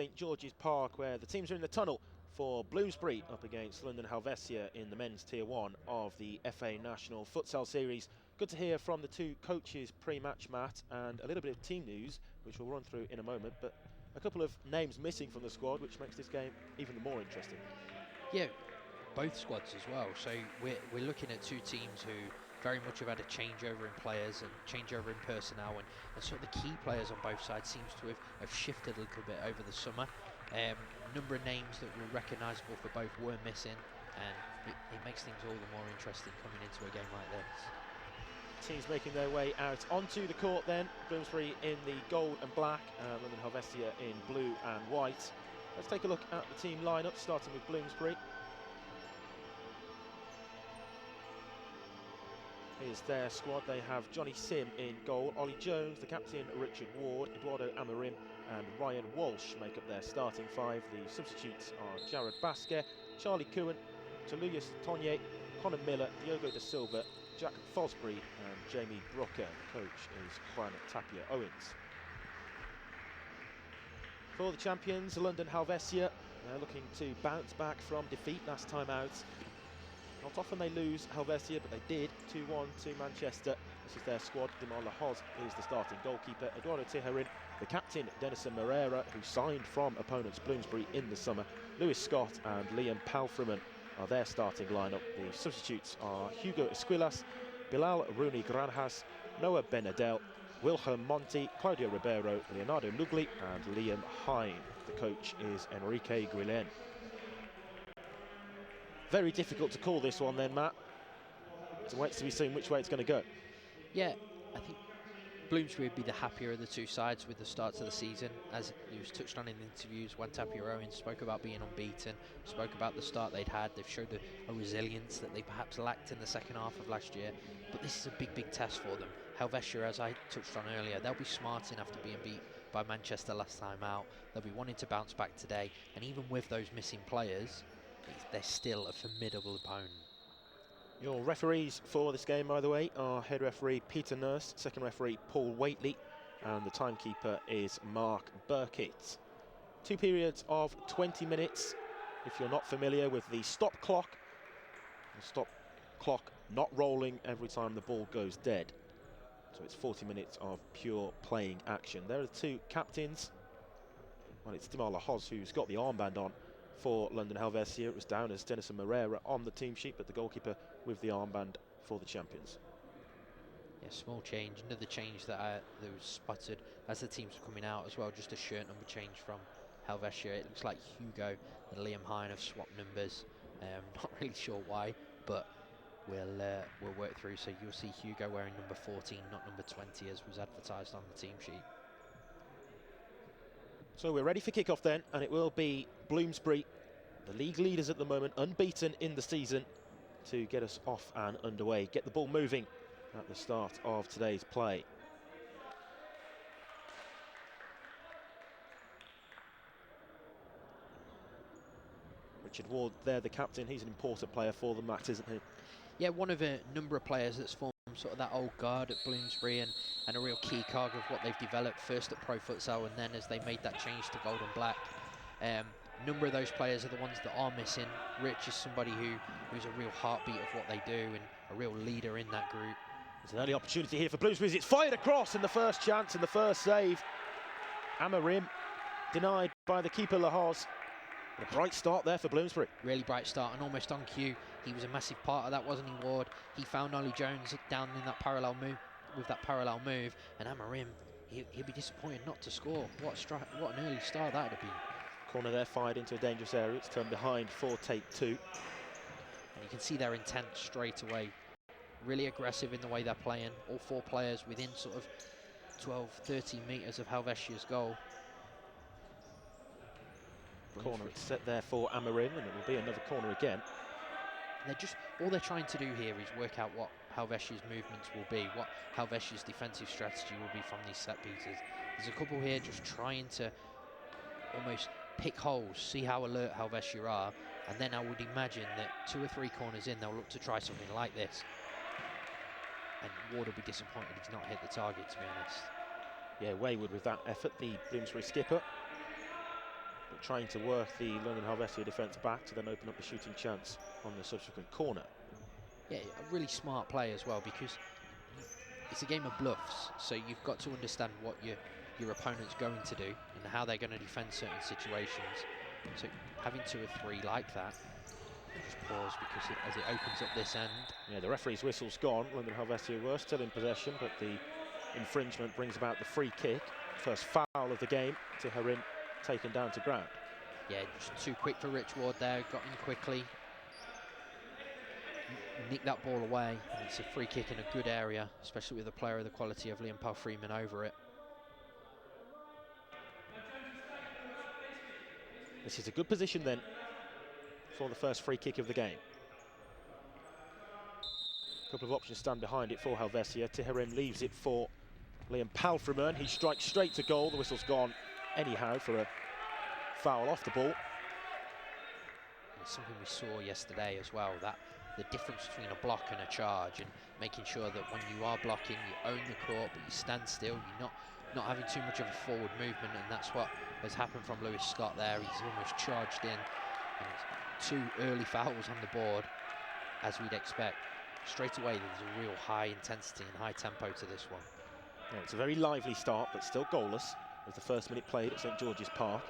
St George's Park, where the teams are in the tunnel for Bloomsbury up against London Helvecia in the men's Tier 1 of the FA National Futsal Series. Good to hear from the two coaches pre-match, Matt, and a little bit of team news, which we'll run through in a moment, but a couple of names missing from the squad, which makes this game even more interesting. Yeah, both squads as well. So we're looking at two teams who very much have had a changeover in players and changeover in personnel, and sort of the key players on both sides seems to have shifted a little bit over the summer. Number of names that were recognisable for both were missing, and it makes things all the more interesting coming into a game like this. Teams making their way out onto the court then. Bloomsbury in the gold and black, London Helvecia in blue and white. Let's take a look at the team lineup, starting with Bloomsbury. Here's their squad. They have Johnny Sim in goal, Ollie Jones, the captain, Richard Ward, Eduardo Amorim and Ryan Walsh make up their starting five. The substitutes are Jared Basque, Charlie Coohan, Toulouse Tonye, Conor Miller, Diogo da Silva, Jack Fosbury and Jamie Brooker. The coach is Juan Tapia Owens. For the champions, London Helvecia, they're looking to bounce back from defeat last time out. Not often they lose Helvecia, but they did 2-1 to Manchester. This is their squad. Dimar Lahoz is the starting goalkeeper. Eduardo Tijerin, the captain, Denison Moreira, who signed from opponents Bloomsbury in the summer. Lewis Scott and Liam Palfreman are their starting lineup. The substitutes are Hugo Esquilas, Bilal Rooney Granjas, Noah Benadel, Wilhelm Monti, Claudio Ribeiro, Leonardo Nugli and Liam Hine. The coach is Enrique Guillen. Very difficult to call this one then, Matt. So waits to be seen which way it's going to go. Yeah, I think Bloomsbury would be the happier of the two sides with the start to the season. As he was touched on in interviews, Juan Tapia Owens spoke about being unbeaten, spoke about the start they'd had. They've showed a resilience that they perhaps lacked in the second half of last year. But this is a big, big test for them. Helvecia, as I touched on earlier, they'll be smarting after being beat by Manchester last time out. They'll be wanting to bounce back today. And even with those missing players, they're still a formidable opponent. Your referees for this game, by the way, are head referee Peter Nurse, second referee Paul Waitley, and the timekeeper is Mark Burkitt. 2 periods of 20 minutes. If you're not familiar with the stop clock not rolling every time the ball goes dead. So it's 40 minutes of pure playing action. There are the two captains. Well, it's Dimar Lahoz who's got the armband on for London Helvecia. It was down as Denison Moreira on the team sheet, but the goalkeeper with the armband for the champions. Yeah, small change. Another change that was spotted as the teams were coming out as well. Just a shirt number change from Helvecia. It looks like Hugo and Liam Hine have swapped numbers. Not really sure why, but we'll work through. So you'll see Hugo wearing number 14, not number 20, as was advertised on the team sheet. So we're ready for kickoff then, and it will be Bloomsbury, the league leaders at the moment, unbeaten in the season, to get us off and underway. Get the ball moving at the start of today's play. Richard Ward there, the captain. He's an important player for them, Matt, isn't he? Yeah, one of a number of players that's formed sort of that old guard at Bloomsbury and a real key cog of what they've developed, first at Pro Futsal and then as they made that change to gold and black. Number of those players are the ones that are missing. Rich is somebody who's a real heartbeat of what they do and a real leader in that group. There's an early opportunity here for Bloomsbury. It's fired across in the first chance and the first save. Amorim denied by the keeper Lahoz. A bright start there for Bloomsbury. Really bright start and almost on cue. He was a massive part of that, wasn't he, Ward? He found Ollie Jones down in that parallel move, and Amorim, he'll be disappointed not to score. What an early start that would have been. Corner there fired into a dangerous area. It's turned behind for take two. And you can see their intent straight away. Really aggressive in the way they're playing. All four players within sort of 12, 13 metres of Helvecia's goal. Corner set there for Amorim, and it will be another corner again. All they're trying to do here is work out what Helvecia's movements will be, what Helvecia's defensive strategy will be from these set pieces. There's a couple here just trying to almost pick holes, see how alert Helvecia are, and then I would imagine that 2 or 3 corners in, they'll look to try something like this. And Ward will be disappointed if he's not hit the target, to be honest. Yeah, wayward with that effort, the Bloomsbury skipper. trying to work the London Helvecia defence back to then open up the shooting chance on the subsequent corner. Yeah, a really smart play as well, because it's a game of bluffs, so you've got to understand what your opponent's going to do and how they're going to defend certain situations. So having 2 or 3 like that, just pause because as it opens up this end. Yeah, the referee's whistle's gone. London Helvecia were still in possession, but the infringement brings about the free kick. First foul of the game. Tiharin taken down to ground. Yeah, just too quick for Rich Ward there, got in quickly. Nicked that ball away, and it's a free kick in a good area, especially with a player of the quality of Liam Powell-Freeman over it. This is a good position then for the first free kick of the game. A couple of options stand behind it for Helvecia. Tiharin leaves it for Liam Powell-Freeman. He strikes straight to goal. The whistle's gone anyhow for a foul off the ball. It's something we saw yesterday as well, that the difference between a block and a charge, and making sure that when you are blocking, you own the court, but you stand still, you're not having too much of a forward movement, and that's what has happened from Lewis Scott there. He's almost charged in, and it's 2 early fouls on the board, as we'd expect. Straight away, there's a real high intensity and high tempo to this one. Yeah, it's a very lively start, but still goalless, with the first minute played at St George's Park.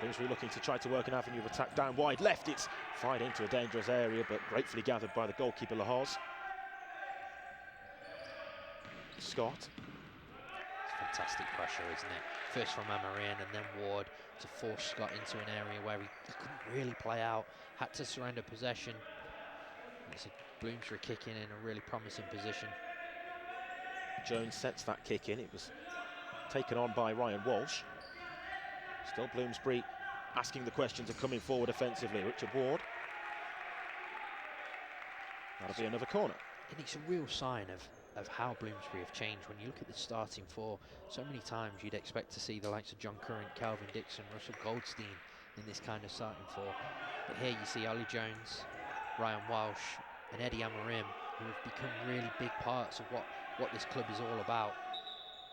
Bloomsbury looking to try to work an avenue of attack down wide left. It's fired into a dangerous area, but gratefully gathered by the goalkeeper Lahoz. Scott. It's fantastic pressure, isn't it? First from Amarin and then Ward to force Scott into an area where he couldn't really play out, had to surrender possession. It's a Bloomsbury kick in a really promising position. Jones sets that kick in. It was taken on by Ryan Walsh. Still Bloomsbury asking the questions and coming forward offensively. Richard Ward. That'll be another corner. And it's a real sign of how Bloomsbury have changed. When you look at the starting 4, so many times you'd expect to see the likes of John Curran, Calvin Dixon, Russell Goldstein in this kind of starting 4. But here you see Ollie Jones, Ryan Walsh and Eddie Amarim, who have become really big parts of what this club is all about.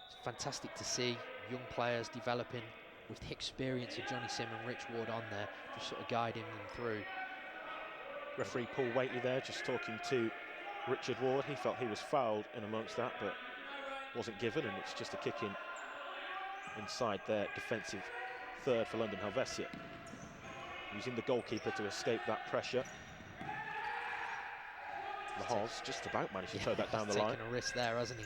It's fantastic to see young players developing with the experience of Johnny Sim and Rich Ward on there, just sort of guiding them through. Referee Paul Waitley there just talking to Richard Ward. He felt he was fouled in amongst that, but wasn't given, and it's just a kick in inside their defensive third for London Helvecia. Using the goalkeeper to escape that pressure. Lahoz just about managed to throw that down the line. Taking a risk there, hasn't he?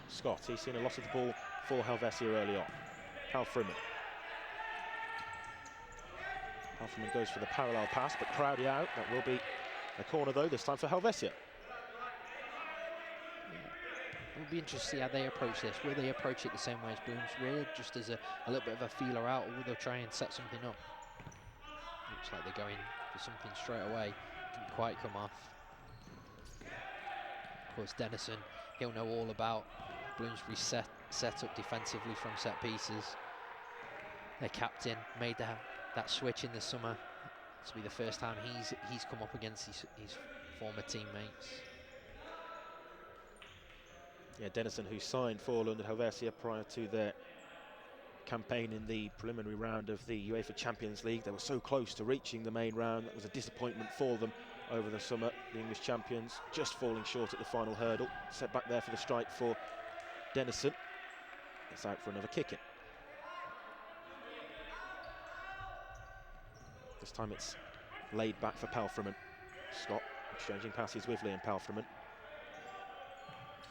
Scott, he's seen a lot of the ball for Helvecia early on. Powell-Freeman. Powell-Freeman goes for the parallel pass, but Crowdy out. That will be a corner though, this time for Helvecia. It'll be interesting to see how they approach this. Will they approach it the same way as Bloomsbury, just as a little bit of a feeler out, or will they try and set something up? Looks like they're going for something straight away. Didn't quite come off. Of course, Dennison, he'll know all about Bloomsbury's set up defensively from set pieces. Their captain made that switch in the summer. This will be the first time he's come up against his former teammates. Yeah, Dennison, who signed for London Helvecia prior to their campaign in the preliminary round of the UEFA Champions League. They were so close to reaching the main round. That was a disappointment for them over the summer. The English champions just falling short at the final hurdle. Set back there for the strike for Dennison. It's out for another kick-in. This time it's laid back for Powell-Freeman. Scott exchanging passes with Liam Powell-Freeman.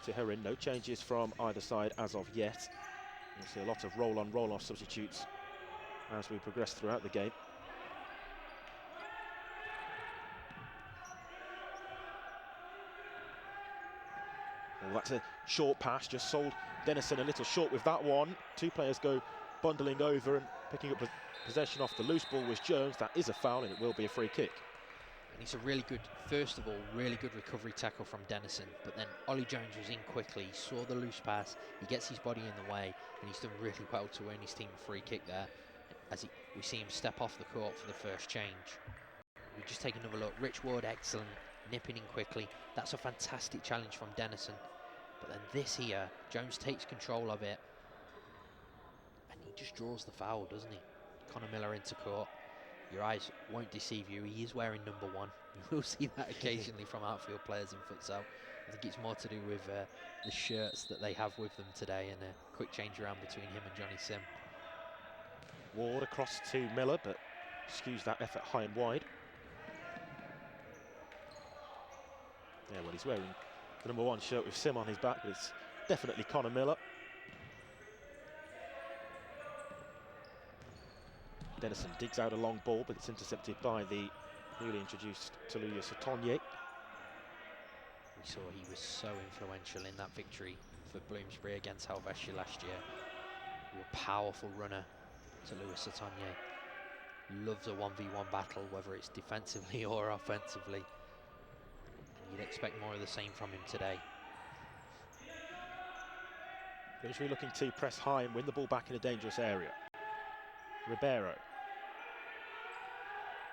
Tiharin, no changes from either side as of yet. You'll see a lot of roll-on, roll-off substitutes as we progress throughout the game. Well, that's a short pass, just sold Dennison a little short with that one. 2 players go bundling over, and picking up possession off the loose ball was Jones. That is a foul, and it will be a free kick. And it's a really good, first of all, really good recovery tackle from Dennison. But then Ollie Jones was in quickly, he saw the loose pass, he gets his body in the way, and he's done really well to earn his team a free kick there. As we see him step off the court for the first change. We just take another look. Rich Ward, excellent, nipping in quickly. That's a fantastic challenge from Dennison. But then this here, Jones takes control of it, and he just draws the foul, doesn't he? Connor Miller into court. Your eyes won't deceive you. He is wearing number 1. You will see that occasionally from outfield players in futsal. I think it's more to do with the shirts that they have with them today, and a quick change around between him and Johnny Sim. Ward across to Miller, but skews that effort high and wide. Yeah, well, he's wearing the number 1 shirt with Sim on his back, but it's definitely Connor Miller. Dennison digs out a long ball, but it's intercepted by the newly introduced Taluya Sotonye. We saw he was so influential in that victory for Bloomsbury against Helvecia last year. A powerful runner, Taluya Sotonye. Loves a 1v1 battle, whether it's defensively or offensively. And you'd expect more of the same from him today. Bloomsbury looking to press high and win the ball back in a dangerous area. Ribeiro.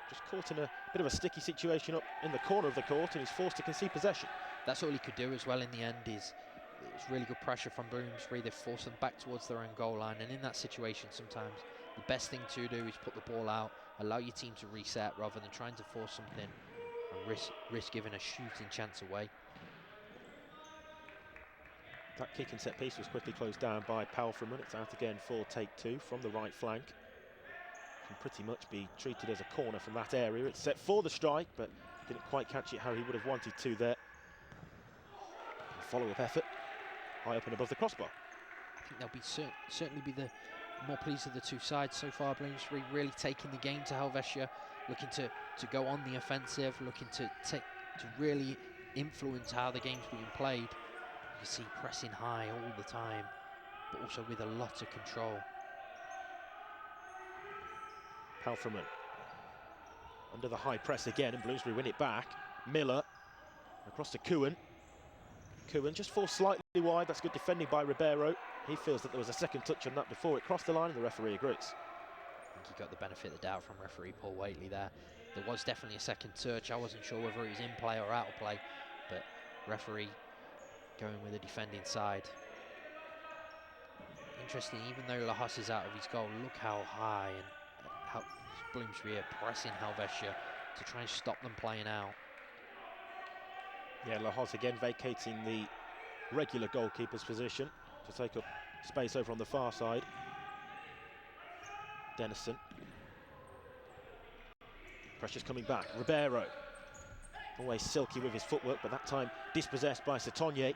Just caught in a bit of a sticky situation up in the corner of the court, and he's forced to concede possession. That's all he could do as well in the end. It was really good pressure from Bloomsbury. They forced them back towards their own goal line, and in that situation sometimes the best thing to do is put the ball out, allow your team to reset rather than trying to force something and risk giving a shooting chance away. That kick and set piece was quickly closed down by Palfreman. It's out again for take 2 from the right flank. Can pretty much be treated as a corner from that area. It's set for the strike, but didn't quite catch it how he would have wanted to there. Follow-up effort, high up and above the crossbar. I think they'll be certainly be the more pleased of the two sides so far. Bloomsbury really taking the game to Helvecia, looking to go on the offensive, looking to really influence how the game's being played. You see pressing high all the time, but also with a lot of control. Palfreman under the high press again, and Bloomsbury win it back. Miller across to Kuhn. Kuhn just falls slightly wide. That's good defending by Ribeiro. He feels that there was a second touch on that before it crossed the line, and the referee agrees. I think he got the benefit of the doubt from referee Paul Waitley there. There was definitely a second touch. I wasn't sure whether it was in play or out of play, but referee going with the defending side. Interesting, even though Lahos is out of his goal, look how high and how Bloomsbury are pressing Helvecia to try and stop them playing out. Yeah, Lahos again vacating the regular goalkeeper's position to take up space over on the far side. Dennison. Pressure's coming back. Ribeiro. Always silky with his footwork, but that time dispossessed by Sotonye.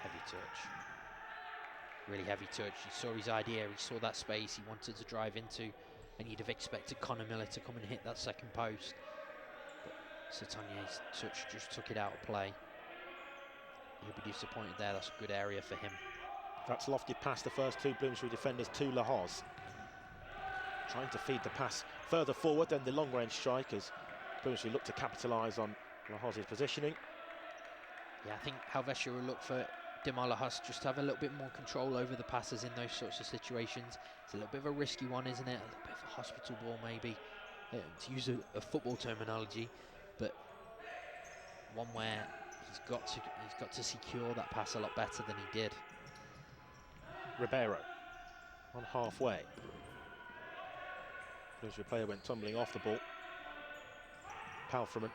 Heavy touch. Really heavy touch. He saw his idea, he saw that space he wanted to drive into, and you'd have expected Connor Miller to come and hit that second post. But Sotonye's touch just took it out of play. He'll be disappointed there. That's a good area for him. That's lofted past the first two Bloomsbury defenders to Lahos. Trying to feed the pass further forward than the long-range strike as Bloomsbury look to capitalise on Lahos' positioning. Yeah, I think Helvecia will look for Dimar Lahos just to have a little bit more control over the passes in those sorts of situations. It's a little bit of a risky one, isn't it? A little bit of a hospital ball maybe, to use a football terminology, but one where he's got to secure that pass a lot better than he did. Ribeiro on halfway. Bloomsbury player went tumbling off the ball. Palfreman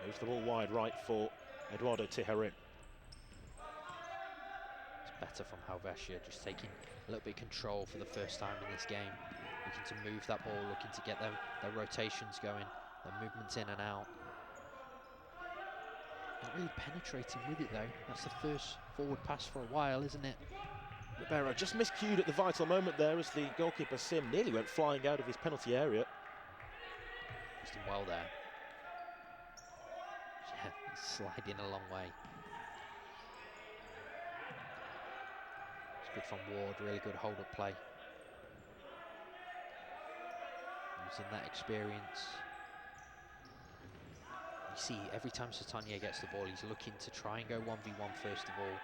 moves the ball wide right for Eduardo Tijerin. It's better from Helvecia, just taking a little bit of control for the first time in this game. Looking to move that ball, looking to get their rotations going, their movements in and out. Not really penetrating with it though. That's the first forward pass for a while, isn't it? Ribeiro just miscued at the vital moment there as the goalkeeper Sim nearly went flying out of his penalty area. He's done well there. Yeah, he's sliding a long way. It's good from Ward, really good hold-up play. Using that experience. You see, every time Sotonye gets the ball, he's looking to try and go 1v1 first of all.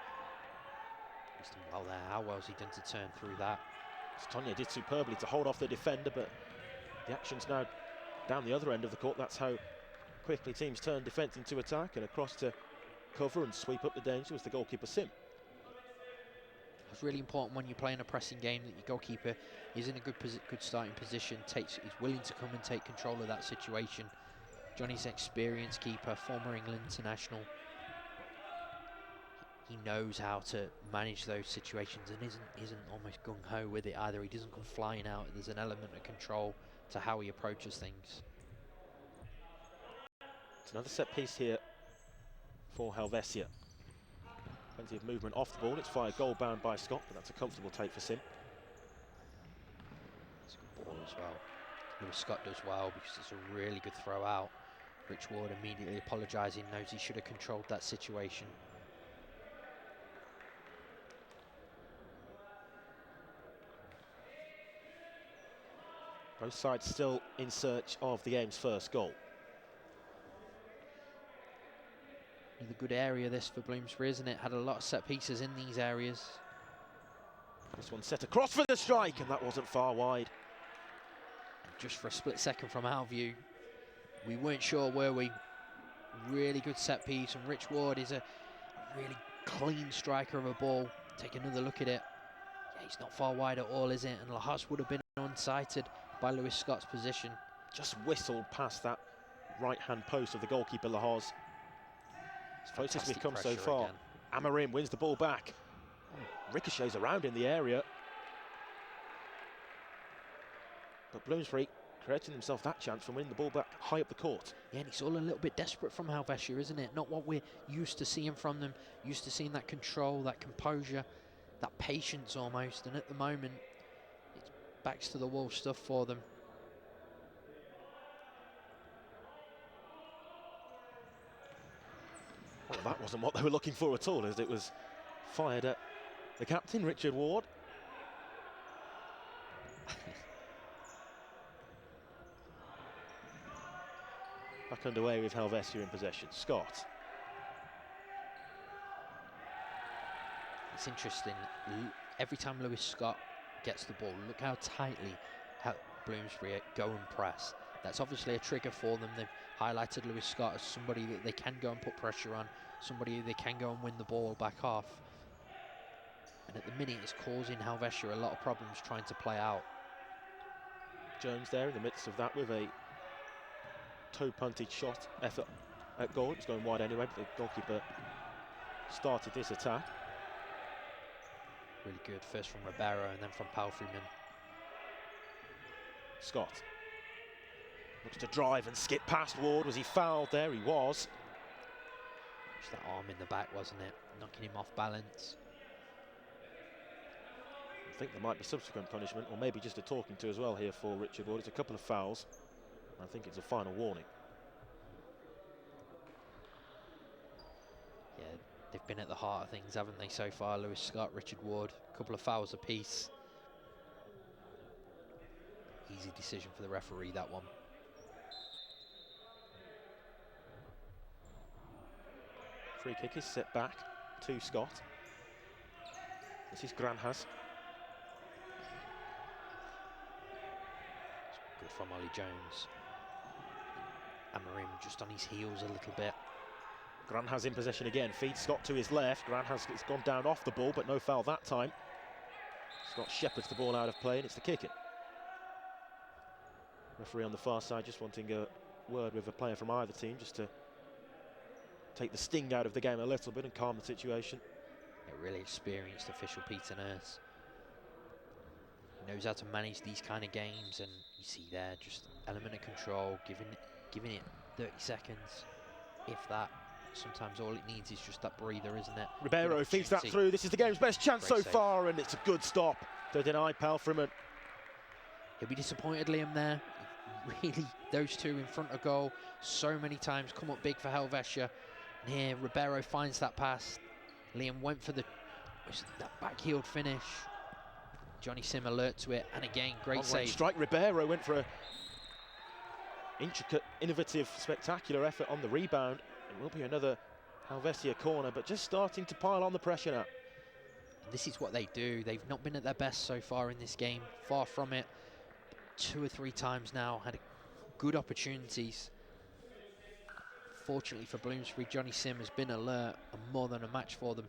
He's done well there. How well has he done to turn through that? Sotonye did superbly to hold off the defender, but the action's now down the other end of the court. That's how quickly teams turn defence into attack, and across to cover and sweep up the danger was the goalkeeper, Sim. It's really important when you're playing a pressing game that your goalkeeper is in a good starting position, is willing to come and take control of that situation. Johnny's an experienced keeper, former England international. He knows how to manage those situations and isn't almost gung-ho with it either. He doesn't come flying out. There's an element of control to how he approaches things. It's another set piece here for Helvecia. Plenty of movement off the ball. It's fired goal bound by Scott, but that's a comfortable take for Sim. It's a good ball as well. Lewis Scott does well because it's a really good throw out. Rich Ward immediately apologising, knows he should have controlled that situation. Both sides still in search of the game's first goal. Another good area this for Bloomsbury, isn't it? Had a lot of set pieces in these areas. This one set across for the strike, and that wasn't far wide. Just for a split second from our view, we weren't sure, were we? Really good set piece, and Rich Ward is a really clean striker of a ball. Take another look at it. Yeah, he's not far wide at all, is it? And Lahas would have been unsighted by Lewis Scott's position. Just whistled past that right-hand post of the goalkeeper, Lahas. As close as we've come so far. Again. Amarim wins the ball back. Ricochets around in the area. But Bloomsbury creating himself that chance from winning the ball back high up the court. Yeah, and it's all a little bit desperate from Helvecia, isn't it? Not what we're used to seeing from them. Used to seeing that control, that composure, that patience almost. And at the moment, it's backs to the wall stuff for them. Well, that wasn't what they were looking for at all, as it was fired at the captain, Richard Ward. Back underway with Helvecia in possession. Scott. It's interesting. Every time Lewis Scott gets the ball, look how tightly Bloomsbury go and press. That's obviously a trigger for them. They've highlighted Lewis Scott as somebody that they can go and put pressure on, somebody they can go and win the ball back off. And at the minute, it's causing Helvecia a lot of problems trying to play out. Jones there in the midst of that with a toe-punted shot effort at goal. It's going wide anyway, but the goalkeeper started this attack. Really good, first from Ribeiro and then from Palfreyman. Scott looks to drive and skip past Ward. Was he fouled there? He was. Just that arm in the back, wasn't it? Knocking him off balance. I think there might be subsequent punishment, or maybe just a talking to as well here for Richard Ward. It's a couple of fouls. I think it's a final warning. Yeah, they've been at the heart of things, haven't they, so far? Lewis Scott, Richard Ward, a couple of fouls apiece. Easy decision for the referee, that one. Free kick is set back to Scott. This is Granhas. Good from Ollie Jones. Amarim just on his heels a little bit. Granhas in possession again, feeds Scott to his left. Granhas has gone down off the ball, but no foul that time. Scott shepherds the ball out of play, and it's the kick-in. Referee on the far side just wanting a word with a player from either team, just to take the sting out of the game a little bit and calm the situation. A really experienced official, Peter Nurse. He knows how to manage these kind of games, and you see there just element of control, giving it 30 seconds, if that. Sometimes all it needs is just that breather, isn't it? Ribeiro feeds that through. This is the game's best chance so far, and it's a good stop to deny Palfreyman. He'll be disappointed, Liam, there. Really, those two in front of goal so many times come up big for Helvecia. And here, Ribeiro finds that pass. Liam went for that back-heeled finish. Johnny Sim alert to it, and again, great save. Strike. Ribeiro went for a intricate, innovative, spectacular effort on the rebound. It will be another Helvecia corner, but just starting to pile on the pressure now. And this is what they do. They've not been at their best so far in this game, far from it. 2 or 3 times now, had good opportunities. Fortunately for Bloomsbury, Johnny Sim has been alert and more than a match for them.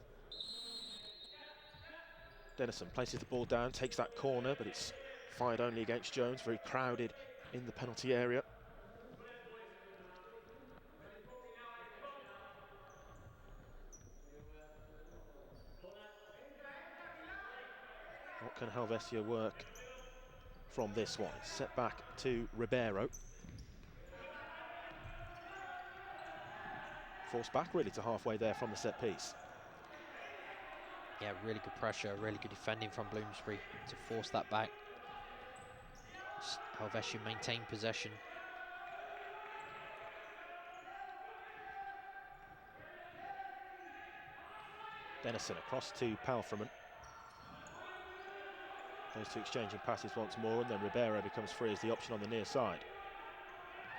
Dennison places the ball down, takes that corner, but it's fired only against Jones, very crowded in the penalty area. What can Helvecia work from this one? Set back to Ribeiro. Forced back really to halfway there from the set piece. Yeah, really good pressure, really good defending from Bloomsbury to force that back. Helvetia maintain possession. Dennison across to Palfreman. Those two exchanging passes once more, and then Ribeiro becomes free as the option on the near side.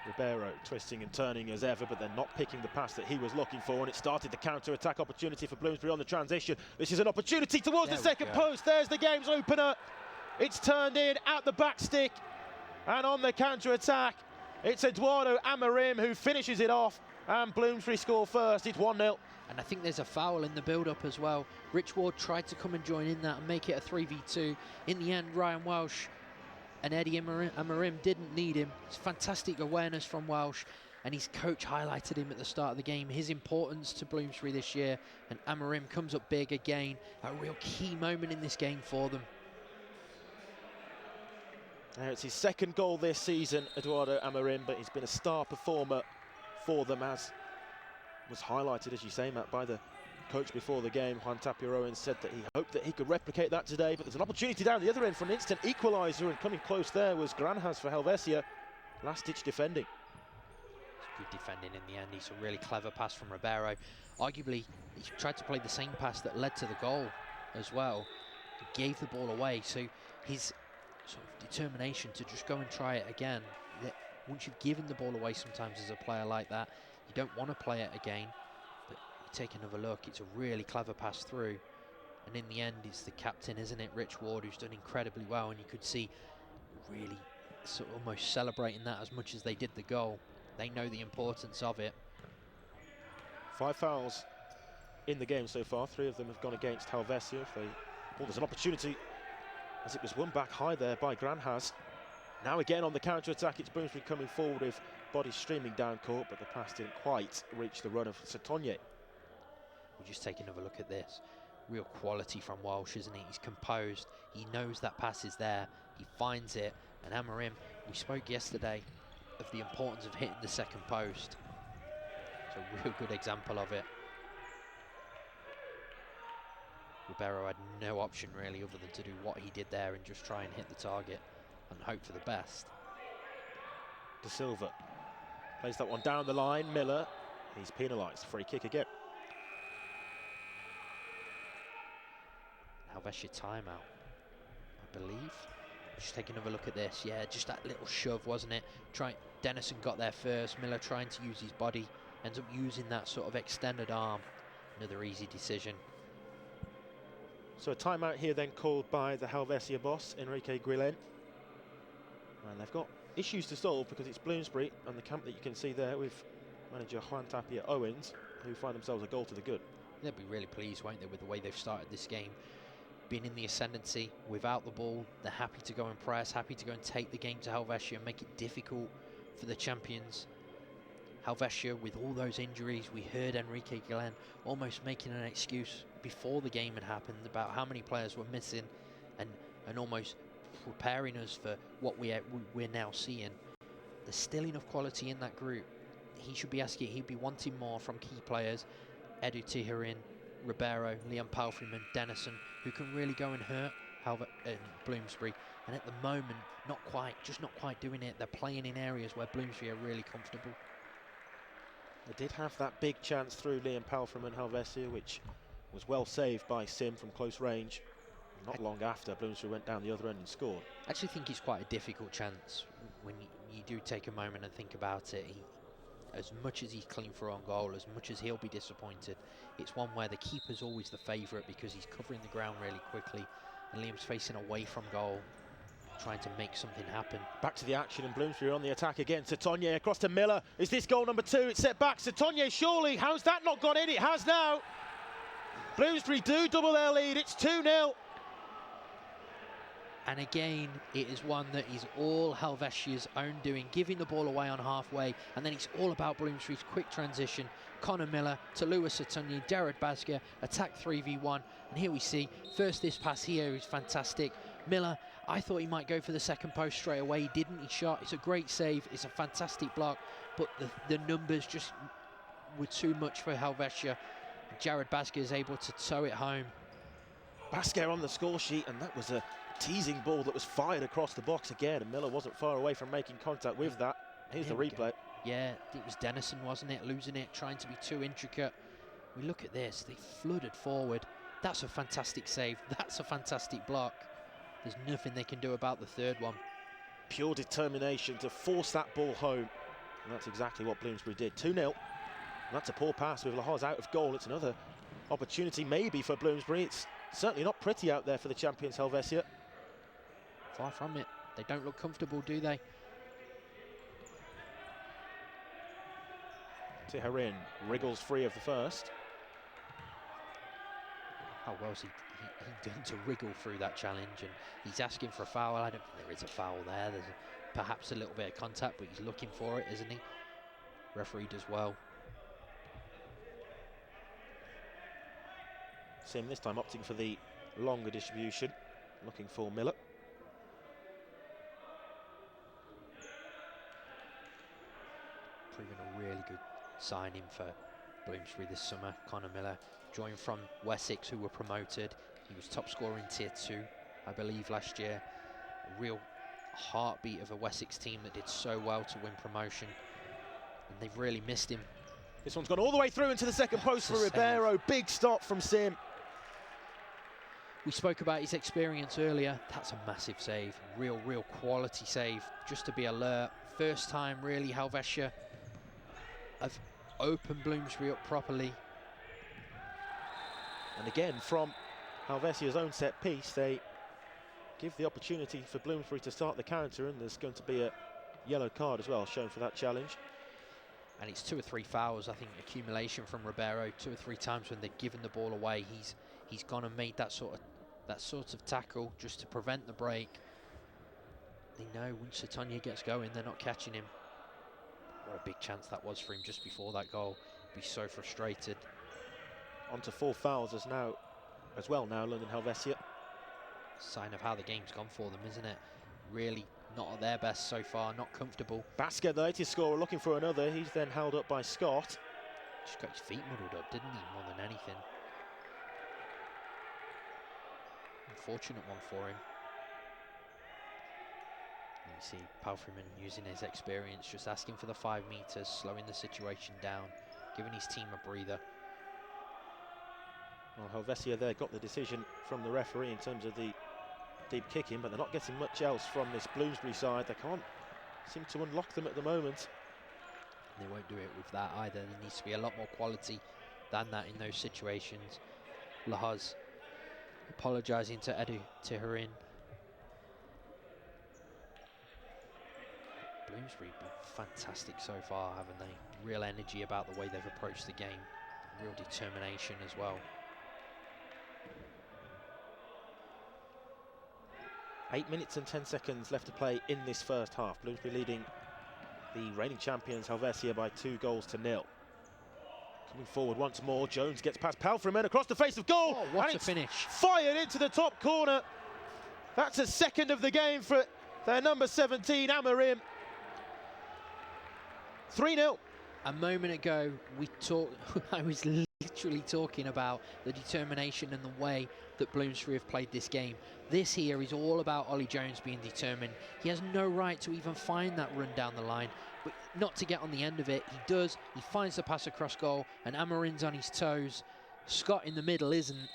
Ribeiro twisting and turning as ever, but they're not picking the pass that he was looking for, and it started the counter-attack opportunity for Bloomsbury on the transition. This is an opportunity towards the second post. There's the game's opener. It's turned in at the back stick, and on the counter-attack, it's Eduardo Amorim who finishes it off, and Bloomsbury score first. It's 1-0. And I think there's a foul in the build-up as well. Rich Ward tried to come and join in that and make it a 3v2. In the end, Ryan Welsh and Eddie Amorim didn't need him. It's fantastic awareness from Welsh, and his coach highlighted him at the start of the game, his importance to Bloomsbury this year, and Amorim comes up big again, a real key moment in this game for them. Now it's his second goal this season, Eduardo Amorim, but he's been a star performer for them, as was highlighted, as you say, Matt, by the coach before the game. Juan Tapia-Owen said that he hoped that he could replicate that today, but there's an opportunity down the other end for an instant equaliser, and coming close there was Granjas for Helvecia. Last-ditch defending. It's good defending in the end. It's a really clever pass from Ribeiro. Arguably, he tried to play the same pass that led to the goal as well. He gave the ball away, so his sort of determination to just go and try it again. Once you've given the ball away sometimes as a player like that, you don't want to play it again. But you take another look, it's a really clever pass through. And in the end, it's the captain, isn't it, Rich Ward, who's done incredibly well. And you could see really sort of almost celebrating that as much as they did the goal. They know the importance of it. 5 fouls in the game so far. 3 of them have gone against Helvecia. There's an opportunity as it was won back high there by Granjas. Now again on the counter-attack, it's Bloomsbury coming forward with bodies streaming down court, but the pass didn't quite reach the run of Satonye. We'll just take another look at this. Real quality from Walsh, isn't he? He's composed. He knows that pass is there. He finds it. And Amorim, we spoke yesterday of the importance of hitting the second post. It's a real good example of it. Ribeiro had no option really other than to do what he did there and just try and hit the target and hope for the best. De Silva plays that one down the line. Miller, he's penalised. Free kick again. Helvetia timeout, I believe. Just take another look at this. Yeah, just that little shove, wasn't it? Dennison got there first. Miller trying to use his body, ends up using that sort of extended arm. Another easy decision. So a timeout here then called by the Helvecia boss, Enrique Guillen. And they've got issues to solve because it's Bloomsbury and the camp that you can see there with manager Juan Tapia-Owens, who find themselves a goal to the good. They'll be really pleased, won't they, with the way they've started this game. Being in the ascendancy without the ball, they're happy to go and press, happy to go and take the game to Helvetia and make it difficult for the champions. Helvetia, with all those injuries, we heard Enrique Guillen almost making an excuse before the game had happened about how many players were missing and almost preparing us for what we're now seeing. There's still enough quality in that group. He should be asking, he'd be wanting more from key players. Edu Tijerin, Ribeiro, Liam Palfreyman, Dennison, who can really go and hurt Bloomsbury. And at the moment, just not quite doing it. They're playing in areas where Bloomsbury are really comfortable. They did have that big chance through Liam Palfreyman, Helvecia, which was well saved by Sim from close range. Not long after, Bloomsbury went down the other end and scored. I actually think it's quite a difficult chance when you do take a moment and think about it. As much as he's clean for on goal, as much as he'll be disappointed, it's one where the keeper's always the favourite because he's covering the ground really quickly and Liam's facing away from goal. trying to make something happen. Back to the action, and Bloomsbury on the attack again. Satonye across to Miller. Is this goal number 2? It's set back. Satonye, surely. How's that not gone in? It has now. Bloomsbury do double their lead. It's 2-0. And again, it is one that is all Helvetia's own doing, giving the ball away on halfway, and then it's all about Bloomsbury's quick transition. Connor Miller to Lewis Satonye, Jared Basger, attack 3v1, and here we see, first this pass here is fantastic. Miller, I thought he might go for the second post straight away, he didn't, he shot, it's a great save, it's a fantastic block, but the numbers just were too much for Helvecia. Jared Basger is able to tow it home. Basger on the score sheet, and that was a teasing ball that was fired across the box again, and Miller wasn't far away from making contact with that. Here's the replay. Yeah, it was Dennison, wasn't it? Losing it, trying to be too intricate. We look at this, they flooded forward. That's a fantastic save. That's a fantastic block. There's nothing they can do about the third one. Pure determination to force that ball home, and that's exactly what Bloomsbury did. 2-0. And that's a poor pass with Lahoz out of goal. It's another opportunity maybe for Bloomsbury. It's certainly not pretty out there for the champions Helvecia. Far from it. They don't look comfortable, do they? Tiharin wriggles free of the first. How well's he done to wriggle through that challenge, and he's asking for a foul. I don't think there is a foul there. There's perhaps a little bit of contact, but he's looking for it, isn't he? Referee does well. Sim this time opting for the longer distribution, looking for Miller. Proving a really good signing for Bloomsbury this summer. Connor Miller joined from Wessex, who were promoted. He was top scorer in Tier 2, I believe, last year. A real heartbeat of a Wessex team that did so well to win promotion, and they've really missed him. This one's gone all the way through into the second post for Ribeiro. Big stop from Sim. We spoke about his experience earlier. That's a massive save. Real quality save. Just to be alert. First time, really, Helvecia have opened Bloomsbury up properly. And again, from Helvecia's own set piece, they give the opportunity for Bloomsbury to start the counter, and there's going to be a yellow card as well shown for that challenge. And it's 2 or 3 fouls, I think, accumulation from Ribeiro. 2 or 3 times when they've given the ball away, he's gone and made that sort of tackle just to prevent the break. They know once Satonye gets going, they're not catching him. What a big chance that was for him just before that goal. Be so frustrated. On to 4 fouls as well now, London Helvecia. Sign of how the game's gone for them, isn't it? Really not at their best so far, not comfortable. Basket, the latest scorer, looking for another. He's then held up by Scott. Just got his feet muddled up, didn't he, more than anything? Unfortunate one for him. You see Palfreyman using his experience, just asking for the 5 metres, slowing the situation down, giving his team a breather. Well, Helvecia there got the decision from the referee in terms of the deep kicking, but they're not getting much else from this Bloomsbury side. They can't seem to unlock them at the moment. They won't do it with that either. There needs to be a lot more quality than that in those situations. Lahoz apologising to Edu Tiharin. Bloomsbury have been fantastic so far, haven't they? Real energy about the way they've approached the game. Real determination as well. 8 minutes and 10 seconds left to play in this first half. Bloomsbury leading the reigning champions Helvecia by 2-0. Coming forward once more, Jones gets past Palfreyman across the face of goal. Oh, what a finish. Fired into the top corner. That's a second of the game for their number 17, Amarim. 3-0. A moment ago, I was literally talking about the determination and the way that Bloomsbury have played this game. This here is all about Ollie Jones being determined. He has no right to even find that run down the line, but not to get on the end of it. He does. He finds the pass across goal, and Amarin's on his toes. Scott in the middle isn't.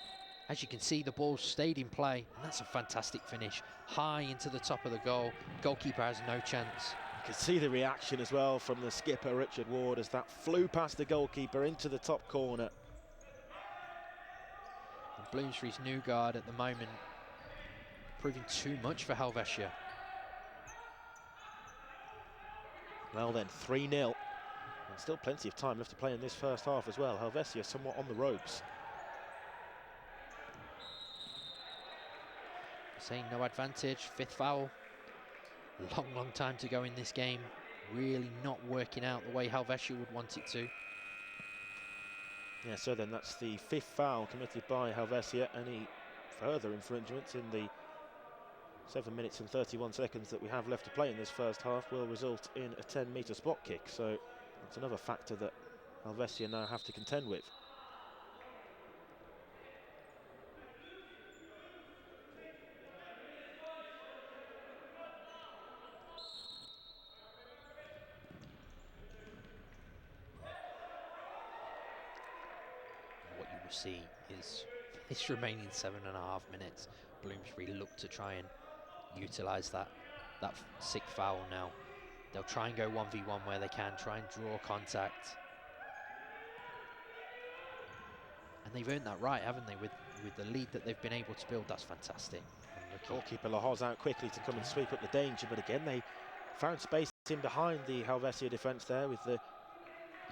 As you can see, the ball stayed in play, and that's a fantastic finish. High into the top of the goal. Goalkeeper has no chance. You can see the reaction as well from the skipper, Richard Ward, as that flew past the goalkeeper into the top corner. And Bloomsbury's new guard at the moment proving too much for Helvecia. Well then, 3-0. And still plenty of time left to play in this first half as well. Helvecia somewhat on the ropes. Saying no advantage, 5th foul. Long time to go in this game. Really not working out the way Helvecia would want it to. Yeah, so then that's the 5th foul committed by Helvecia. Any further infringements in the 7 minutes and 31 seconds that we have left to play in this first half will result in a 10-metre spot kick. So that's another factor that Helvecia now have to contend with. What you will see is this remaining 7.5 minutes, Bloomsbury look to try and utilise that 6th foul now. They'll try and go 1v1 where they can, try and draw contact. And they've earned that right, haven't they? With the lead that they've been able to build, that's fantastic. Goalkeeper Lahoz out quickly to come and sweep up the danger, but again they found space in behind the Helvecia defence there with the...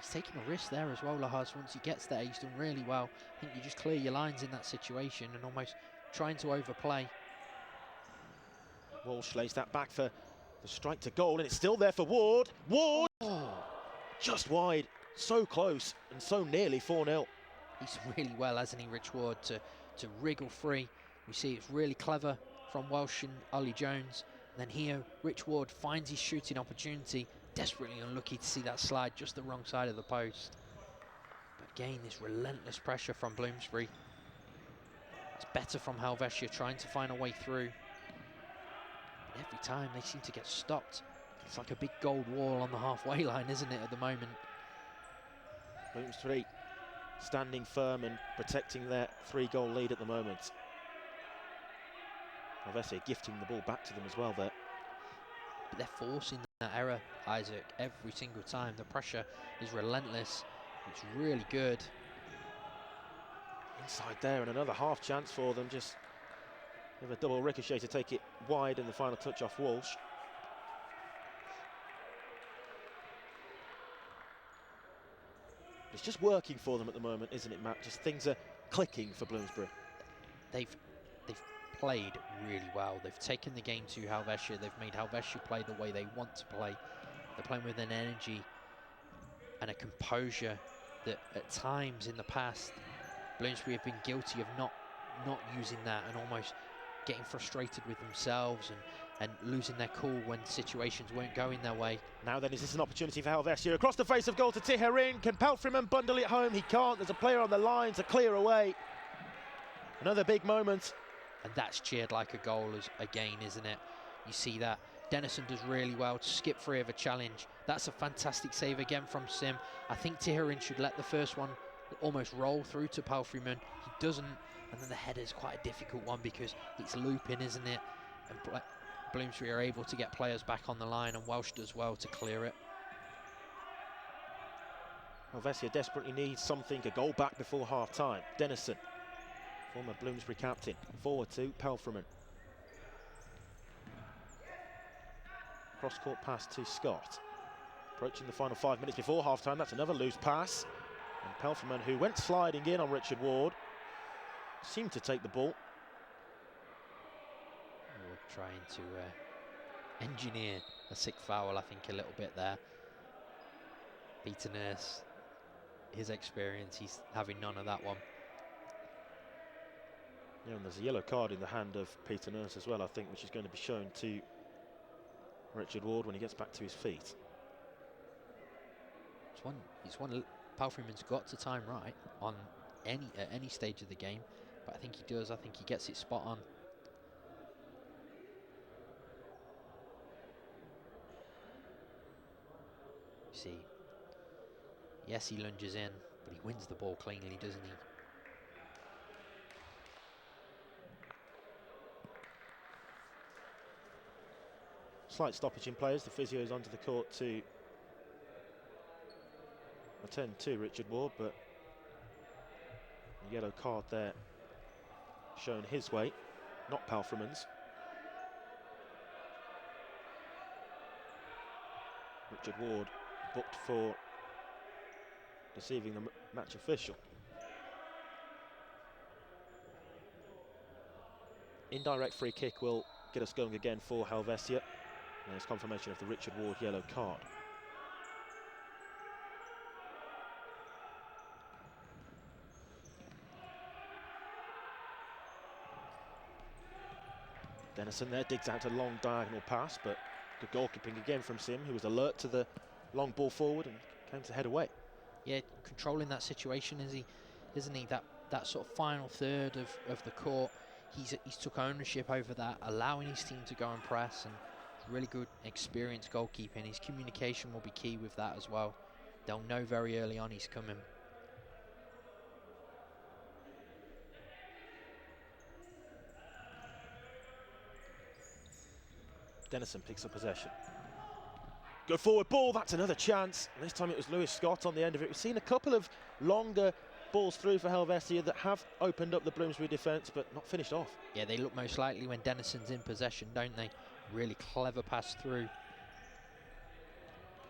He's taking a risk there as well, Lahoz. Once he gets there, he's done really well. I think you just clear your lines in that situation and almost trying to overplay. Walsh lays that back for the strike to goal, and it's still there for Ward. Ward! Oh, just wide, so close, and so nearly 4-0. He's really well, hasn't he, Rich Ward, to wriggle free. We see it's really clever from Welsh and Ollie Jones. And then here, Rich Ward finds his shooting opportunity. Desperately unlucky to see that slide just the wrong side of the post. But again, this relentless pressure from Bloomsbury. It's better from Helvecia trying to find a way through. But every time they seem to get stopped. It's like a big gold wall on the halfway line, isn't it, at the moment? Bloomsbury standing firm and protecting their 3-goal lead at the moment. Helvecia gifting the ball back to them as well there. But they're forcing that error, Isaac, every single time. The pressure is relentless. It's really good. Inside there, and another half chance for them. Just with a double ricochet to take it wide in the final touch off Walsh. It's just working for them at the moment, isn't it, Matt? Just things are clicking for Bloomsbury. They've played really well. They've taken the game to Helvecia. They've made Helvecia play the way they want to play. They're playing with an energy and a composure that at times in the past Bloomsbury have been guilty of not using that and almost getting frustrated with themselves and losing their cool when situations weren't going their way. Now then, is this an opportunity for Helvecia? Across the face of goal to Tiherin. Can Pelfreyman bundle it home? He can't. There's a player on the line to clear away. Another big moment. And that's cheered like a goal again, isn't it? You see that. Dennison does really well to skip free of a challenge. That's a fantastic save again from Sim. I think Tiherin should let the first one almost roll through to Pelfreyman. He doesn't. And then the header is quite a difficult one because it's looping, isn't it? And Bloomsbury are able to get players back on the line, and Welsh does well to clear it. Helvecia desperately needs something, a goal back before half-time. Dennison, former Bloomsbury captain, forward to Pelfreyman. Cross-court pass to Scott. Approaching the final 5 minutes before half-time, that's another loose pass. And Pelfreyman, who went sliding in on Richard Ward, seemed to take the ball. We're trying to engineer a 6th foul, I think, a little bit there. Peter Nurse, his experience, he's having none of that one. Yeah, and there's a yellow card in the hand of Peter Nurse as well, I think, which is going to be shown to Richard Ward when he gets back to his feet. It's one Pelfreyman's got to time right on at any stage of the game, but I think he does. I think he gets it spot on. See, yes, he lunges in, but he wins the ball cleanly, doesn't he? Slight stoppage in players. The physio is onto the court to attend to Richard Ward, but the yellow card there shown his way, not Pelfreyman's. Richard Ward booked for deceiving the match official. Indirect free kick will get us going again for Helvecia. And there's confirmation of the Richard Ward yellow card. Dennison there digs out a long diagonal pass, but good goalkeeping again from Sim, who was alert to the long ball forward and came to head away. Yeah, controlling that situation, isn't he? That sort of final third of the court, he's took ownership over that, allowing his team to go and press, and really good experienced goalkeeping. His communication will be key with that as well. They'll know very early on he's coming. Dennison picks up possession. Good forward ball, that's another chance. And this time it was Lewis Scott on the end of it. We've seen a couple of longer balls through for Helvecia that have opened up the Bloomsbury defence, but not finished off. Yeah, they look most likely when Dennison's in possession, don't they? Really clever pass through.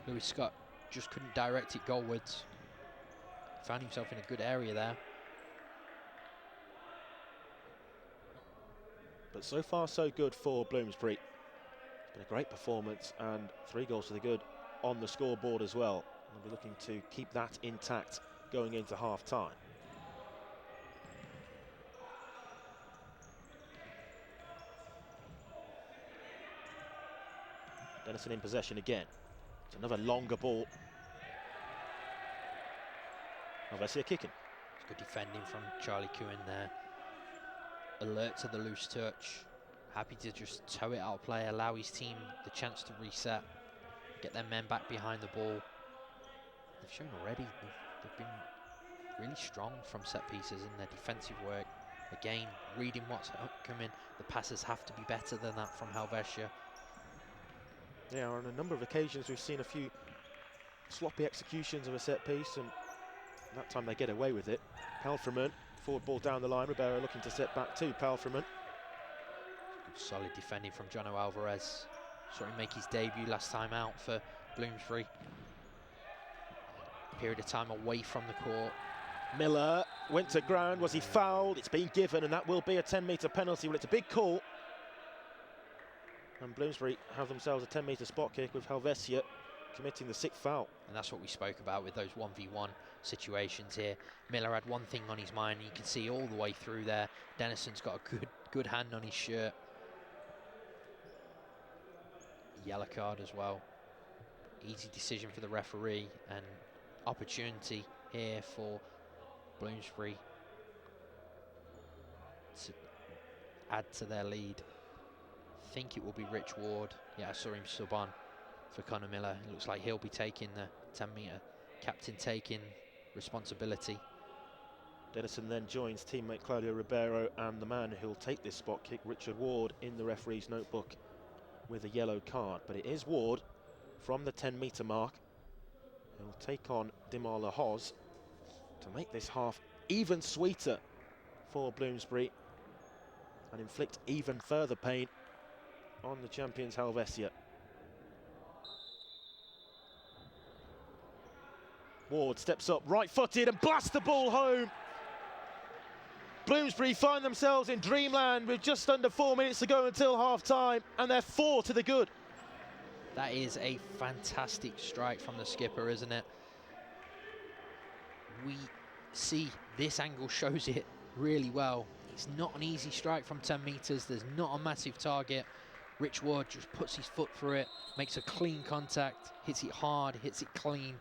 Lewis Scott just couldn't direct it goalwards. Found himself in a good area there. But so far so good for Bloomsbury. It's been a great performance and 3 goals to the good on the scoreboard as well. We'll be looking to keep that intact going into half-time. Dennison in possession again. It's another longer ball. Helvecia kicking. It's good defending from Charlie Coohan there. Alert to the loose touch. Happy to just toe it out of play, allow his team the chance to reset, get their men back behind the ball. They've shown already they've been really strong from set pieces in their defensive work. Again, reading what's coming. The passes have to be better than that from Helvecia. Yeah, on a number of occasions we've seen a few sloppy executions of a set piece, and that time they get away with it. Palfreman, forward ball down the line. Ribeiro looking to set back to Palfreman. Solid defending from Jono Alvarez. Saw him make his debut last time out for Bloomsbury. Period of time away from the court. Miller went to ground. Was he fouled? It's been given, and that will be a 10-metre penalty. Well, it's a big call. And Bloomsbury have themselves a 10-metre spot kick with Helvecia committing the 6th foul. And that's what we spoke about with those 1v1 situations here. Miller had one thing on his mind, and you can see all the way through there. Dennison's got a good hand on his shirt. Yellow card as well. Easy decision for the referee, and opportunity here for Bloomsbury to add to their lead. I think it will be Rich Ward. Yeah, I saw him sub on for Connor Miller. It looks like he'll be taking the 10-metre captain taking responsibility. Dennison then joins teammate Claudio Ribeiro and the man who'll take this spot kick, Richard Ward, in the referee's notebook with a yellow card. But it is Ward from the 10-metre mark who'll take on Dimar Lahoz to make this half even sweeter for Bloomsbury and inflict even further pain on the champions Helvecia. Ward steps up right-footed and blasts the ball home. Bloomsbury find themselves in dreamland with just under 4 minutes to go until half-time, and they're 4 to the good. That is a fantastic strike from the skipper, isn't it? We see this angle shows it really well. It's not an easy strike from 10 metres. There's not a massive target. Rich Ward just puts his foot through it, makes a clean contact, hits it hard, hits it clean.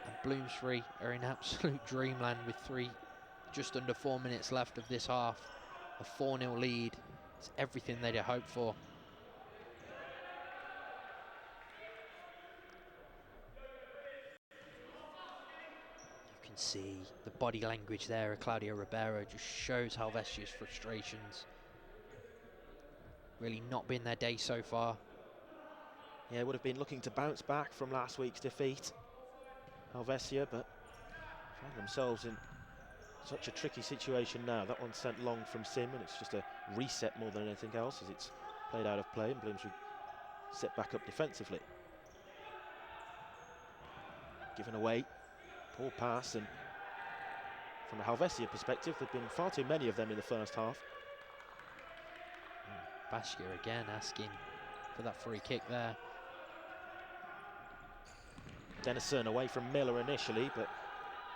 And Bloomsbury are in absolute dreamland with just under 4 minutes left of this half. A 4-0 lead. It's everything they'd hoped for. You can see the body language there of Claudio Ribeiro just shows Helvecia's frustrations. Really not been their day so far. Yeah, would have been looking to bounce back from last week's defeat, Helvecia, but find themselves in such a tricky situation now. That one's sent long from Sim, and it's just a reset more than anything else as it's played out of play, and Bloomsbury set back up defensively. given away. Poor pass, and from a Helvecia perspective, there've been far too many of them in the first half. Baskia again asking for that free kick there. Dennison away from Miller initially, but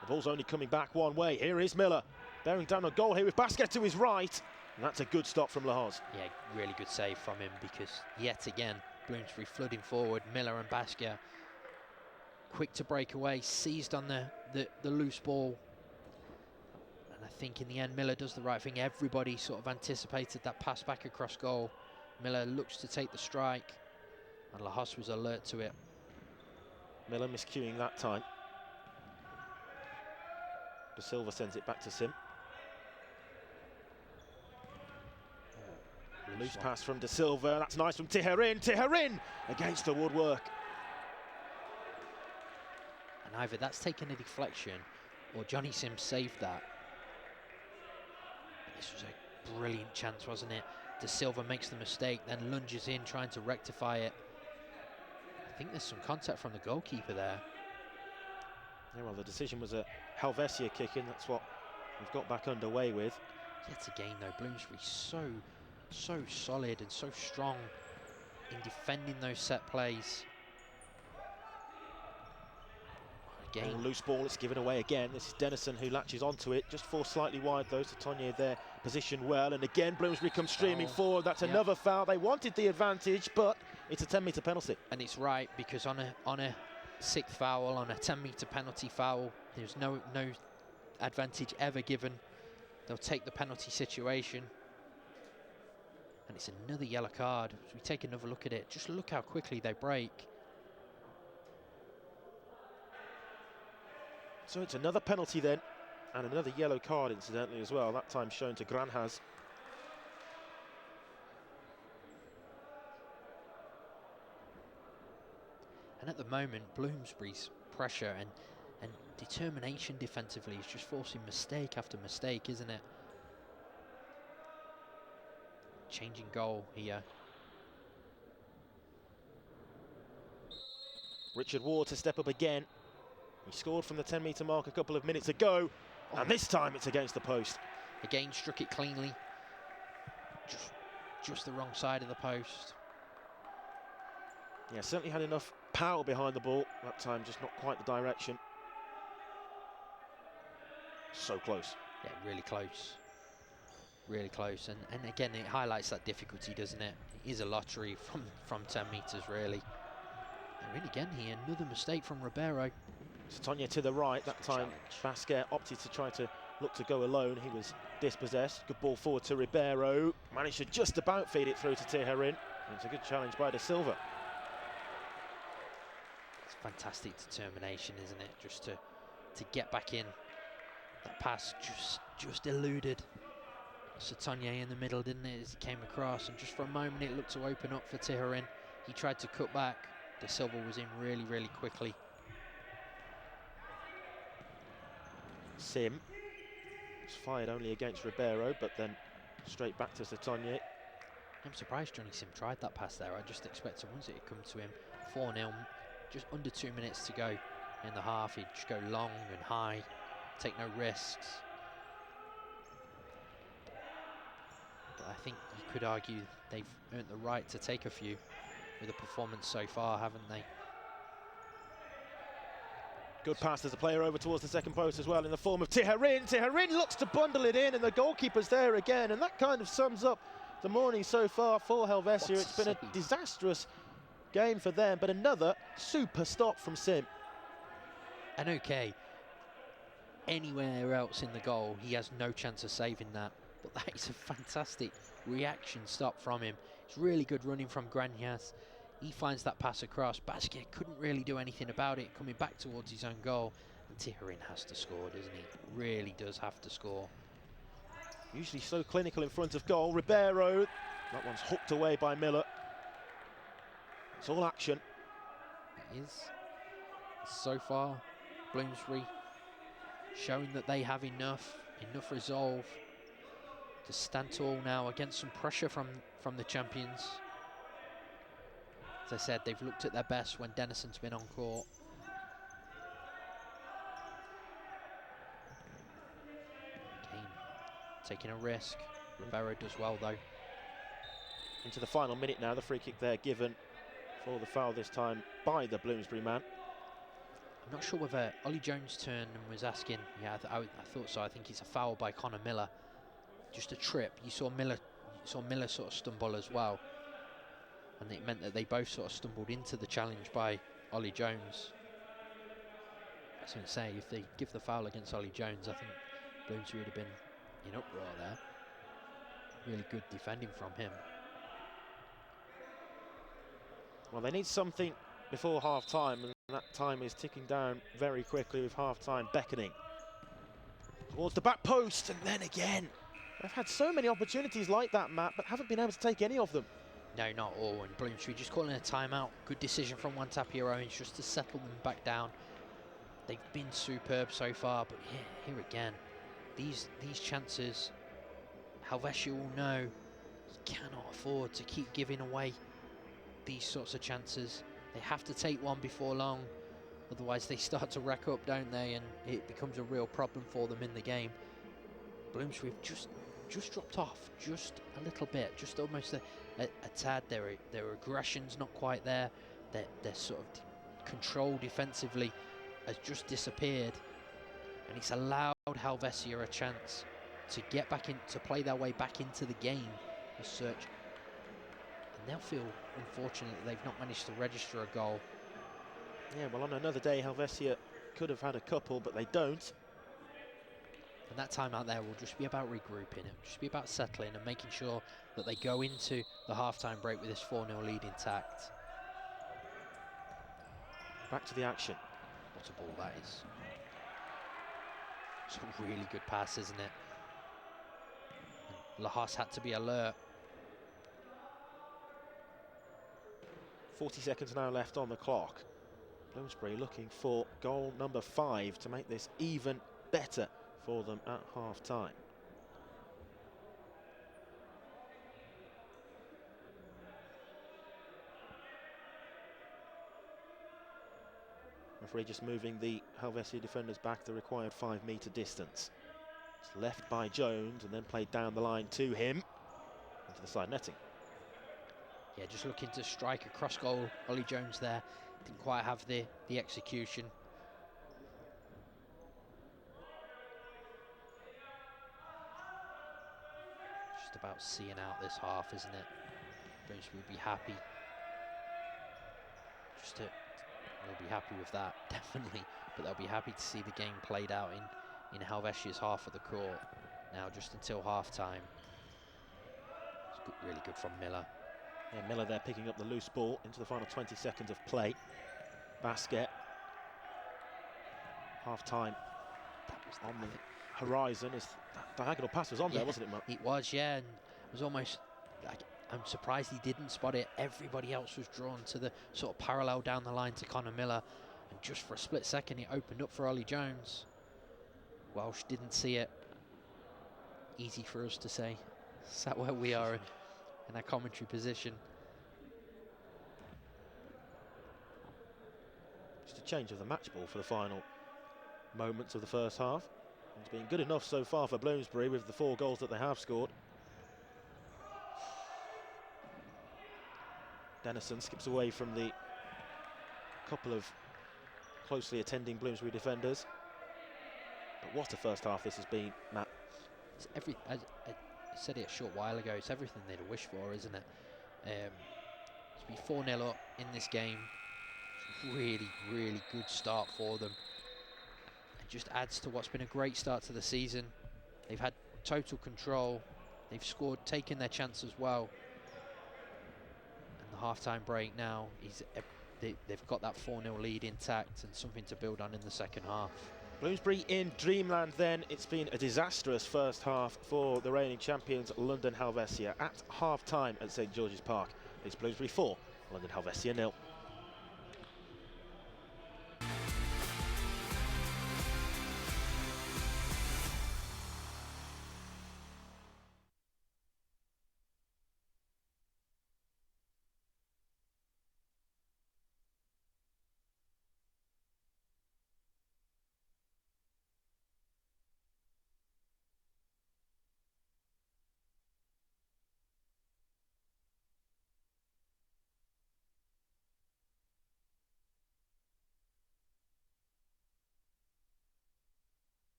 the ball's only coming back one way. Here is Miller, bearing down on goal here with Basket to his right. And that's a good stop from Lahoz. Yeah, really good save from him, because yet again, Bloomsbury flooding forward. Miller and Baskia quick to break away, seized on the loose ball. And I think in the end, Miller does the right thing. Everybody sort of anticipated that pass back across goal. Miller looks to take the strike, and Lahoz was alert to it. Miller miscuing that time. De Silva sends it back to Sim. Loose pass from De Silva, that's nice from Tijerin. Tijerin against the woodwork. And either that's taken a deflection or Johnny Sim saved that. This was a brilliant chance, wasn't it? De Silva makes the mistake, then lunges in trying to rectify it. I think there's some contact from the goalkeeper there. Yeah, well, the decision was a Helvecia kick in. That's what we've got back underway with. Yet again, though, Bloomsbury so solid and so strong in defending those set plays. Again, loose ball, it's given away again. This is Dennison who latches onto it, just falls slightly wide though. Satonier there positioned well, and again Bloomsbury comes streaming forward. That's another foul. They wanted the advantage, but it's a 10-metre penalty. And it's right, because on a sixth foul, on a 10-metre penalty foul, there's no advantage ever given. They'll take the penalty situation. And it's another yellow card. As we take another look at it, just look how quickly they break. So it's another penalty then, and another yellow card incidentally as well, that time shown to Granhaz. And at the moment, Bloomsbury's pressure and determination defensively is just forcing mistake after mistake, isn't it? Changing goal here. Richard Ward to step up again. He scored from the 10-metre mark a couple of minutes ago, and this time it's against the post. Again, struck it cleanly. Just the wrong side of the post. Yeah, certainly had enough power behind the ball. That time just not quite the direction. So close. Yeah, really close. Really close, and again it highlights that difficulty, doesn't it? It is a lottery from 10 metres really. And really again here, another mistake from Ribeiro. Satonier to the right, that time Basquet opted to try to look to go alone. He was dispossessed. Good ball forward to Ribeiro. Managed to just about feed it through to Tijerin. It's a good challenge by De Silva. It's fantastic determination, isn't it? Just to get back in. That pass just eluded Satonier in the middle, didn't it, as he came across, and just for a moment it looked to open up for Tijerin. He tried to cut back. De Silva was in really quickly. Sim was fired only against Ribeiro, but then straight back to Satonier. I'm surprised Johnny Sim tried that pass there. I just expected once it had come to him, 4-0, just under 2 minutes to go in the half, he'd just go long and high, take no risks. But I think you could argue they've earned the right to take a few with the performance so far, haven't they? Good pass, there's a player over towards the second post as well in the form of Tijerin. Tijerin looks to bundle it in, and the goalkeeper's there again, and that kind of sums up the morning so far for Helvecia. It's been a disastrous game for them, but another super stop from Sim. And okay, anywhere else in the goal, he has no chance of saving that, but that is a fantastic reaction stop from him. It's really good running from Granhaz. He finds that pass across. Basquet couldn't really do anything about it, coming back towards his own goal. And Tijerin has to score, doesn't he? Really does have to score. Usually so clinical in front of goal. Ribeiro, that one's hooked away by Miller. It's all action. It is. So far, Bloomsbury showing that they have enough resolve to stand tall now against some pressure from the champions. As I said, they've looked at their best when Dennison's been on court. taking a risk. Rivera does well though. Into the final minute now, the free kick there given for the foul this time by the Bloomsbury man. I'm not sure whether Ollie Jones turned and was asking. Yeah, I thought so. I think it's a foul by Connor Miller. Just a trip. You saw Miller sort of stumble as well, and it meant that they both sort of stumbled into the challenge by Ollie Jones. I was going to say, if they give the foul against Ollie Jones, I think Bloomsbury would have been in uproar there. Really good defending from him. Well, they need something before half-time, and that time is ticking down very quickly with half-time beckoning. Towards the back post, and then again. They've had so many opportunities like that, Matt, but haven't been able to take any of them. No, not all. And Bloomsbury just calling a timeout. Good decision from Tapia Owens just to settle them back down. They've been superb so far, but here again, these chances, Helvecia will know you cannot afford to keep giving away these sorts of chances. They have to take one before long, otherwise they start to rack up, don't they? And it becomes a real problem for them in the game. Bloomsbury have just dropped off just a little bit, just almost a tad. Their aggression's not quite there. Their sort of control defensively has just disappeared, and it's allowed Helvecia a chance to get back in, to play their way back into the game as such. And they'll feel unfortunate that they've not managed to register a goal. Yeah, well, on another day, Helvecia could have had a couple, but they don't. And that time out there will just be about regrouping. It will just be about settling and making sure that they go into the half-time break with this 4-0 lead intact. Back to the action. What a ball that is. It's a really good pass, isn't it? And Lahas had to be alert. 40 seconds now left on the clock. Bloomsbury looking for goal number 5 to make this even better for them at half-time. Referee just moving the Helvecia defenders back the required 5-metre distance. It's left by Jones and then played down the line to him into the side netting. Yeah, just looking to strike a cross goal. Ollie Jones there didn't quite have the execution. Just about seeing out this half, isn't it? Bloomsbury would be happy. They'll be happy with that, definitely. But they'll be happy to see the game played out in Helvetia's half of the court. Now just until half-time. It's really good from Miller. Yeah, Miller there picking up the loose ball into the final 20 seconds of play. Basket. Half-time on the horizon as that diagonal pass was on there, wasn't it, Mark? It was, yeah, and it was almost like, I'm surprised he didn't spot it. Everybody else was drawn to the sort of parallel down the line to Connor Miller, and just for a split second it opened up for Ollie Jones. Welsh didn't see it. Easy for us to say, sat where we are in our commentary position. Just a change of the match ball for the final moments of the first half. It's been good enough so far for Bloomsbury with the 4 goals that they have scored. Dennison skips away from the couple of closely attending Bloomsbury defenders. But what a first half this has been, Matt. It's I said it a short while ago, it's everything they'd wish for, isn't it? To be 4-0 up in this game, really, really good start for them. It just adds to what's been a great start to the season. They've had total control. They've scored, taken their chance as well. And the half-time break now, they've got that 4-0 lead intact and something to build on in the second half. Bloomsbury in dreamland then. It's been a disastrous first half for the reigning champions London Helvecia. At half-time at St George's Park, it's Bloomsbury 4, London Helvecia 0.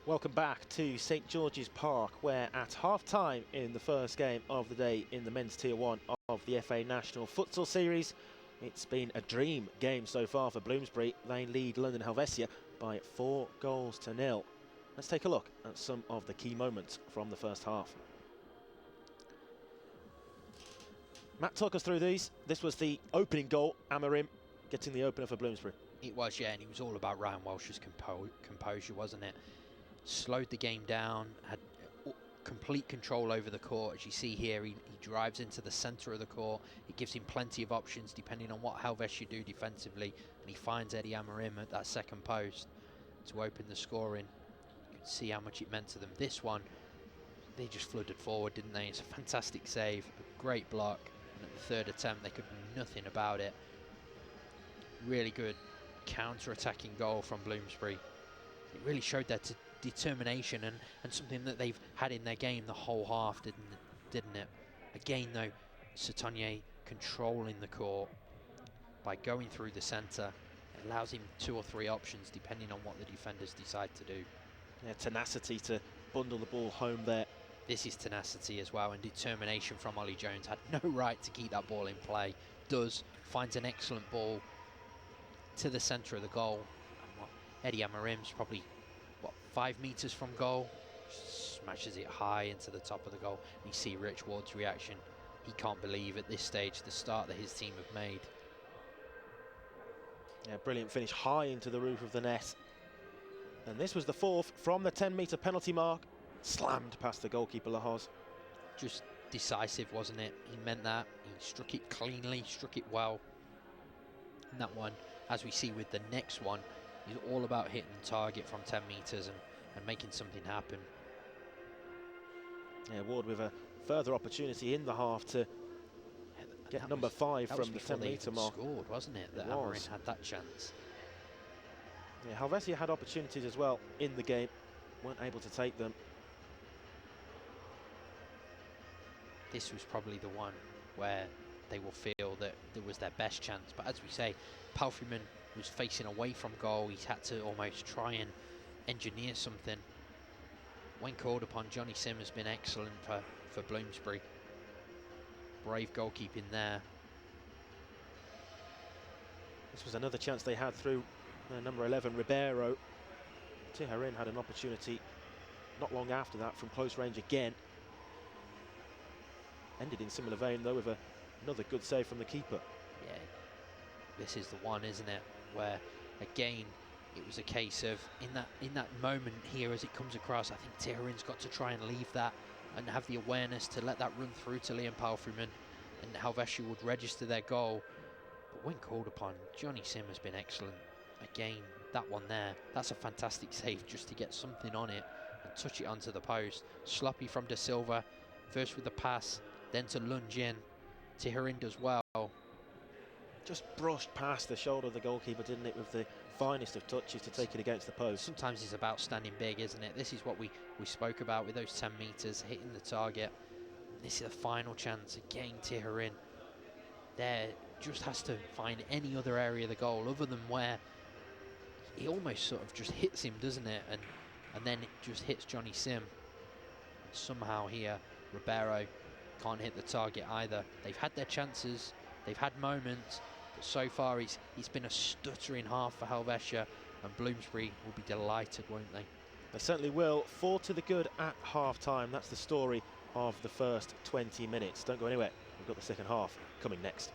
Welcome back to St George's Park, where at half-time in the first game of the day in the men's Tier 1 of the FA National Futsal Series, it's been a dream game so far for Bloomsbury. They lead London Helvecia by 4-0. Let's take a look at some of the key moments from the first half. Matt took us through these. This was the opening goal, Amarim getting the opener for Bloomsbury. It was, yeah, and it was all about Ryan Welsh's composure, wasn't it? Slowed the game down, had complete control over the court. As you see here, he drives into the centre of the court. It gives him plenty of options depending on what Helvecia do defensively, and he finds Eddie Amarim at that second post to open the scoring. You can see how much it meant to them. This one, they just flooded forward, didn't they? It's a fantastic save, a great block, and at the third attempt they could do nothing about it. Really good counter-attacking goal from Bloomsbury. It really showed their determination and something that they've had in their game the whole half, didn't it? Again though, Satonye controlling the court by going through the centre. It allows him 2 or 3 options depending on what the defenders decide to do. Yeah, tenacity to bundle the ball home there. This is tenacity as well, and determination from Ollie Jones. Had no right to keep that ball in play. Finds an excellent ball to the centre of the goal. And Eddie Amarim's probably 5 metres from goal, smashes it high into the top of the goal. And you see Rich Ward's reaction. He can't believe at this stage the start that his team have made. Yeah, brilliant finish high into the roof of the net. And this was the 4th from the 10-metre penalty mark. Slammed past the goalkeeper, Lahoz. Just decisive, wasn't it? He meant that. He struck it cleanly, struck it well. And that one, as we see with the next one, is all about hitting the target from 10 metres and making something happen. Yeah, Ward with a further opportunity in the half to get number 5 from the 10-metre mark. Scored, wasn't it? That Amarim had that chance. Yeah, Helvecia had opportunities as well in the game, weren't able to take them. This was probably the one where they will feel that there was their best chance. But as we say, Palfreyman was facing away from goal. He's had to almost try and engineer something. When called upon, Johnny Sim has been excellent for Bloomsbury. Brave goalkeeping there. This was another chance they had through number 11, Ribeiro. Tiharin had an opportunity not long after that from close range again. Ended in similar vein though with another good save from the keeper. Yeah, this is the one, isn't it? Where again it was a case of in that moment here as it comes across, I think Tiharin's got to try and leave that and have the awareness to let that run through to Liam Palfreyman, and Helvecia would register their goal. But when called upon, Johnny Sim has been excellent. Again, that one there, that's a fantastic save just to get something on it and touch it onto the post. Sloppy from De Silva, first with the pass, then to lunge in. Tiharin does well. Just brushed past the shoulder of the goalkeeper, didn't it, with the finest of touches to take it against the post. Sometimes it's about standing big, isn't it? This is what we spoke about with those 10 metres, hitting the target. This is the final chance. Again, Tiharin there just has to find any other area of the goal other than where he almost sort of just hits him, doesn't it? And then it just hits Johnny Sim. And somehow here, Ribeiro can't hit the target either. They've had their chances, they've had moments, but so far it's been a stuttering half for Helvecia, and Bloomsbury will be delighted, won't they? They certainly will. 4 to the good at half-time. That's the story of the first 20 minutes. Don't go anywhere. We've got the second half coming next.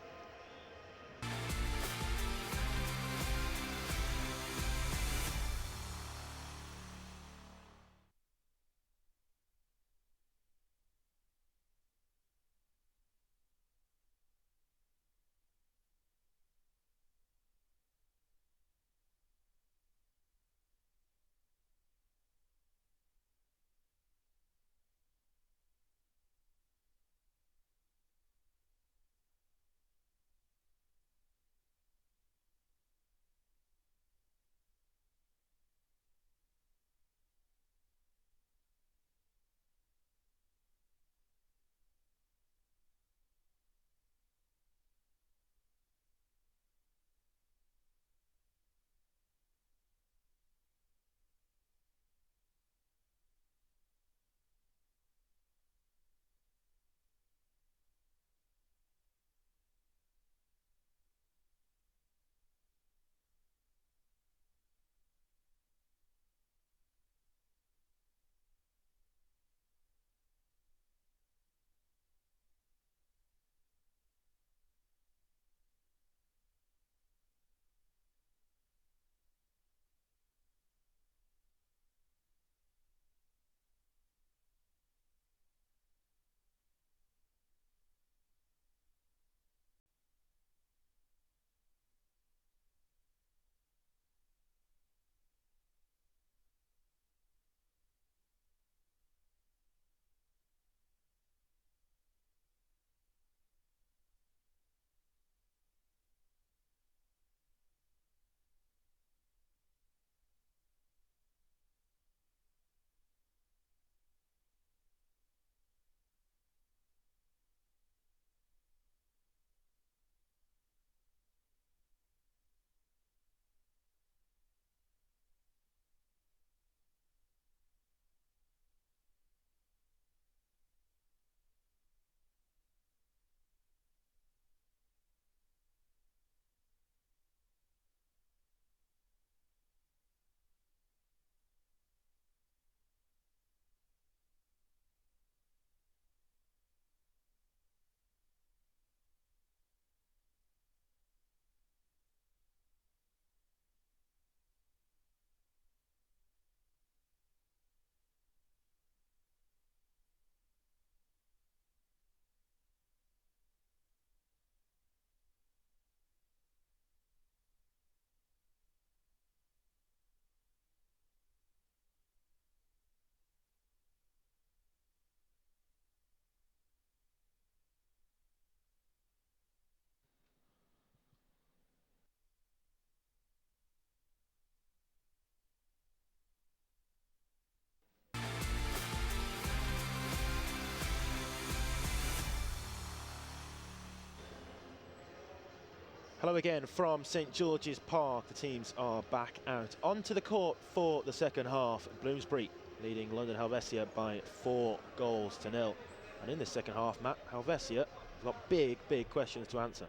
Hello again from St George's Park. The teams are back out onto the court for the second half. Bloomsbury leading London Helvecia by 4-0. And in this second half, Matt, Helvecia have got big questions to answer.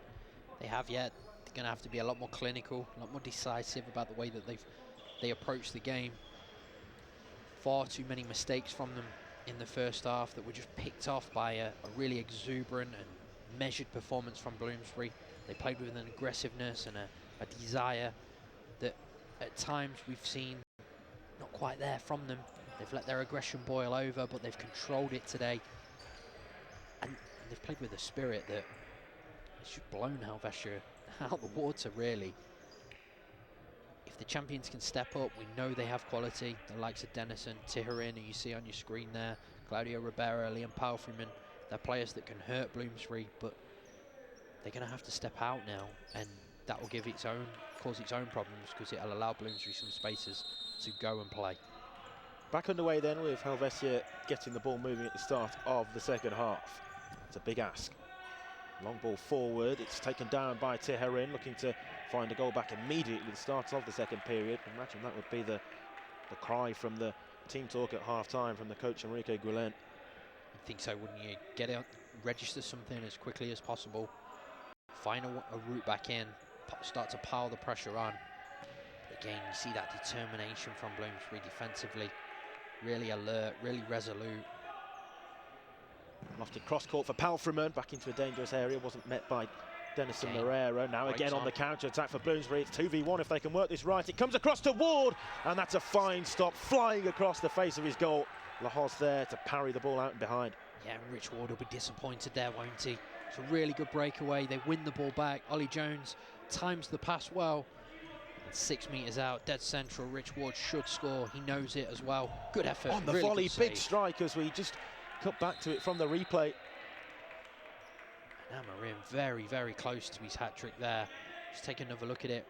They have, yeah. They're going to have to be a lot more clinical, a lot more decisive about the way that they approach the game. Far too many mistakes from them in the first half that were just picked off by a really exuberant and measured performance from Bloomsbury. They played with an aggressiveness and a desire that at times we've seen not quite there from them. They've let their aggression boil over, but they've controlled it today. And they've played with a spirit that has just blown Helvecia out the water, really. If the champions can step up, we know they have quality. The likes of Denison, Tijerin, who you see on your screen there, Claudio Ribera, Liam Palfreyman, they're players that can hurt Bloomsbury, but they're going to have to step out now, and that will cause its own problems, because it'll allow Bloomsbury some spaces to go and play. Back underway then with Helvecia getting the ball moving at the start of the second half. It's a big ask. Long ball forward, it's taken down by Tijerin, looking to find a goal back immediately at the start of the second period. Imagine that would be the cry from the team talk at half-time from the coach Enrique Guillen. You'd think so, wouldn't you? Get out, register something as quickly as possible, find a route back in, start to pile the pressure on. But again, you see that determination from Bloomsbury defensively. Really alert, really resolute. Lofted cross-court for Palfreyman, back into a dangerous area, wasn't met by Denison Moreira. Now again on the counter-attack for Bloomsbury. It's 2v1 if they can work this right. It comes across to Ward, and that's a fine stop, flying across the face of his goal. Lahoz there to parry the ball out and behind. Yeah, and Rich Ward will be disappointed there, won't he? It's a really good breakaway. They win the ball back. Ollie Jones times the pass well. 6 metres out, dead central. Rich Ward should score. He knows it as well. Good effort. On the really volley, big strike as we just cut back to it from the replay. Amarim very close to his hat-trick there. Just take another look at it.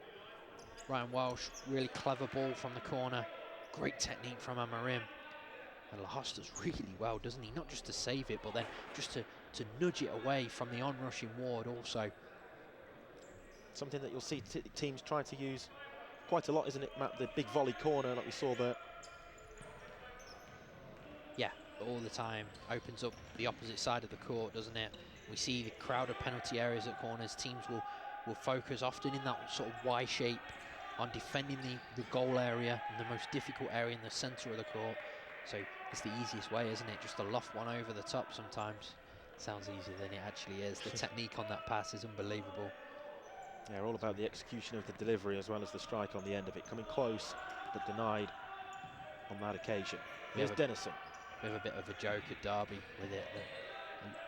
Ryan Walsh, really clever ball from the corner. Great technique from Amarim. And Lahoz does really well, doesn't he? Not just to save it, but then just to nudge it away from the on-rushing Ward also. Something that you'll see teams trying to use quite a lot, isn't it, Matt? The big volley corner like we saw there. Yeah, all the time. Opens up the opposite side of the court, doesn't it? We see the crowded penalty areas at corners. Teams will focus often in that sort of Y shape on defending the goal area, and the most difficult area in the centre of the court. So it's the easiest way, isn't it? Just to loft one over the top sometimes. Sounds easier than it actually is. The technique on that pass is unbelievable. Yeah, all about the execution of the delivery as well as the strike on the end of it. Coming close, but denied on that occasion. Here's Denison. We have a bit of a joke at Derby with it.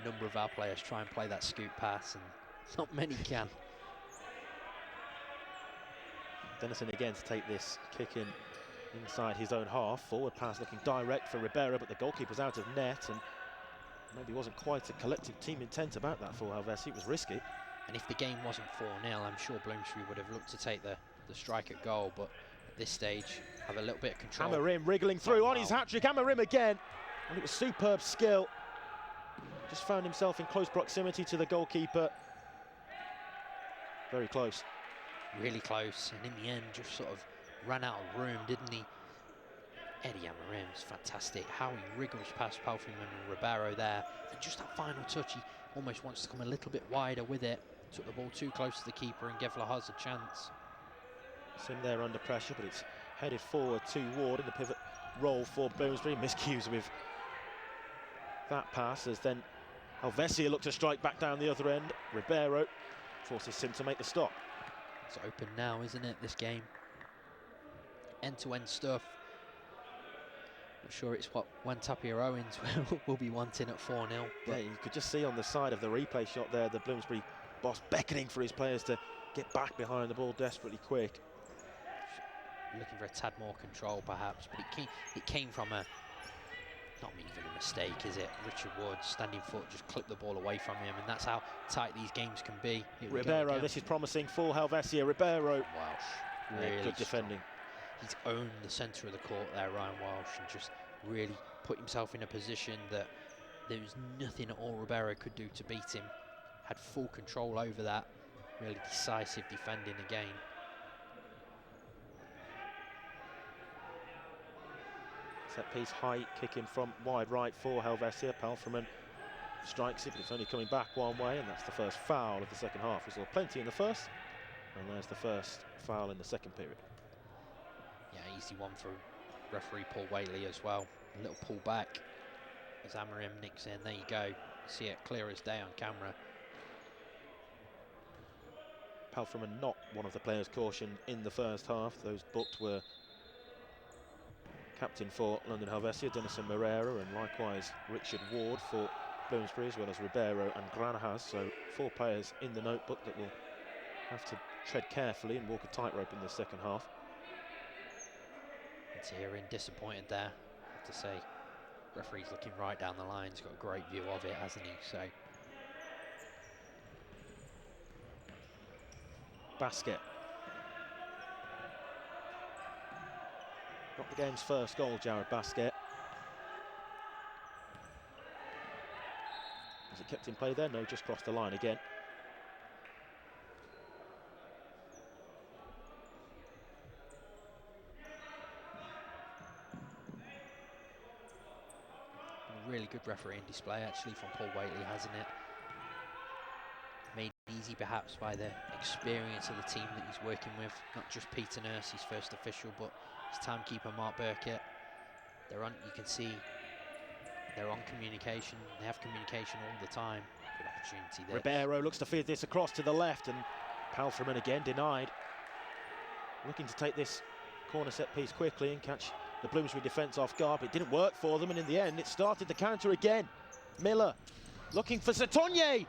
A number of our players try and play that scoop pass, and not many can. Denison again to take this kick in inside his own half. Forward pass looking direct for Ribera, but the goalkeeper's out of net, and maybe wasn't quite a collective team intent about that for Helvecia. It was risky. And if the game wasn't 4-0, I'm sure Bloomsbury would have looked to take the strike at goal, but at this stage, have a little bit of control. Amarim wriggling through on his hat-trick. Amarim again, and it was superb skill. Just found himself in close proximity to the goalkeeper. Very close. Really close, and in the end, just sort of ran out of room, didn't he? Eddie Amarim is fantastic. How he wriggles past Palfreyman and Ribeiro there. And just that final touch, he almost wants to come a little bit wider with it. Took the ball too close to the keeper and gave Lahoz a chance. It's in there under pressure, but it's headed forward to Ward in the pivot role for Bloomsbury. Miscues with that pass as then Helvecia look to strike back down the other end. Ribeiro forces him to make the stop. It's open now, isn't it, this game? End-to-end stuff. Not sure it's what Tapia Owens will be wanting at 4-0. Yeah, you could just see on the side of the replay shot there, the Bloomsbury boss beckoning for his players to get back behind the ball desperately quick. Looking for a tad more control, perhaps, but it came from a, not even a mistake, is it? Richard Wood, standing foot, just clipped the ball away from him, and that's how tight these games can be. Ribeiro, this is promising for Helvecia. Ribeiro, Walsh, really good defending. He's owned the centre of the court there, Ryan Walsh, and just really put himself in a position that there was nothing at all Ribeiro could do to beat him. Had full control over that. Really decisive defending again. Set piece height, kicking from wide right for Helvecia. Palfreman strikes it, but it's only coming back one way, and that's the first foul of the second half. We saw plenty in the first, and there's the first foul in the second period. Yeah, easy one for referee Paul Whately as well. A little pull back as Amarim nicks in. There you go. See it clear as day on camera. Palfreman not one of the players cautioned in the first half. Those booked were captain for London Helvecia, Denison Moreira, and likewise Richard Ward for Bloomsbury, as well as Ribeiro and Granajas. So 4 players in the notebook that will have to tread carefully and walk a tightrope in the second half. Thierry disappointed there, I have to say. Referee's looking right down the line. He's got a great view of it, hasn't he? So Basket. Got the game's first goal, Jared Basket. Is it kept in play there? No, just crossed the line again. a really good refereeing display actually from Paul Whately, hasn't it? Made easy perhaps by the experience of the team that he's working with. Not just Peter Nurse, his first official, but his timekeeper Mark Burkett. They're on, you can see they're on communication. They have communication all the time. Good opportunity there. Ribeiro looks to feed this across to the left, and Palfreman again denied. Looking to take this corner set piece quickly and catch the Bloomsbury defence off guard, but it didn't work for them, and in the end it started the counter again. Miller looking for Satonye.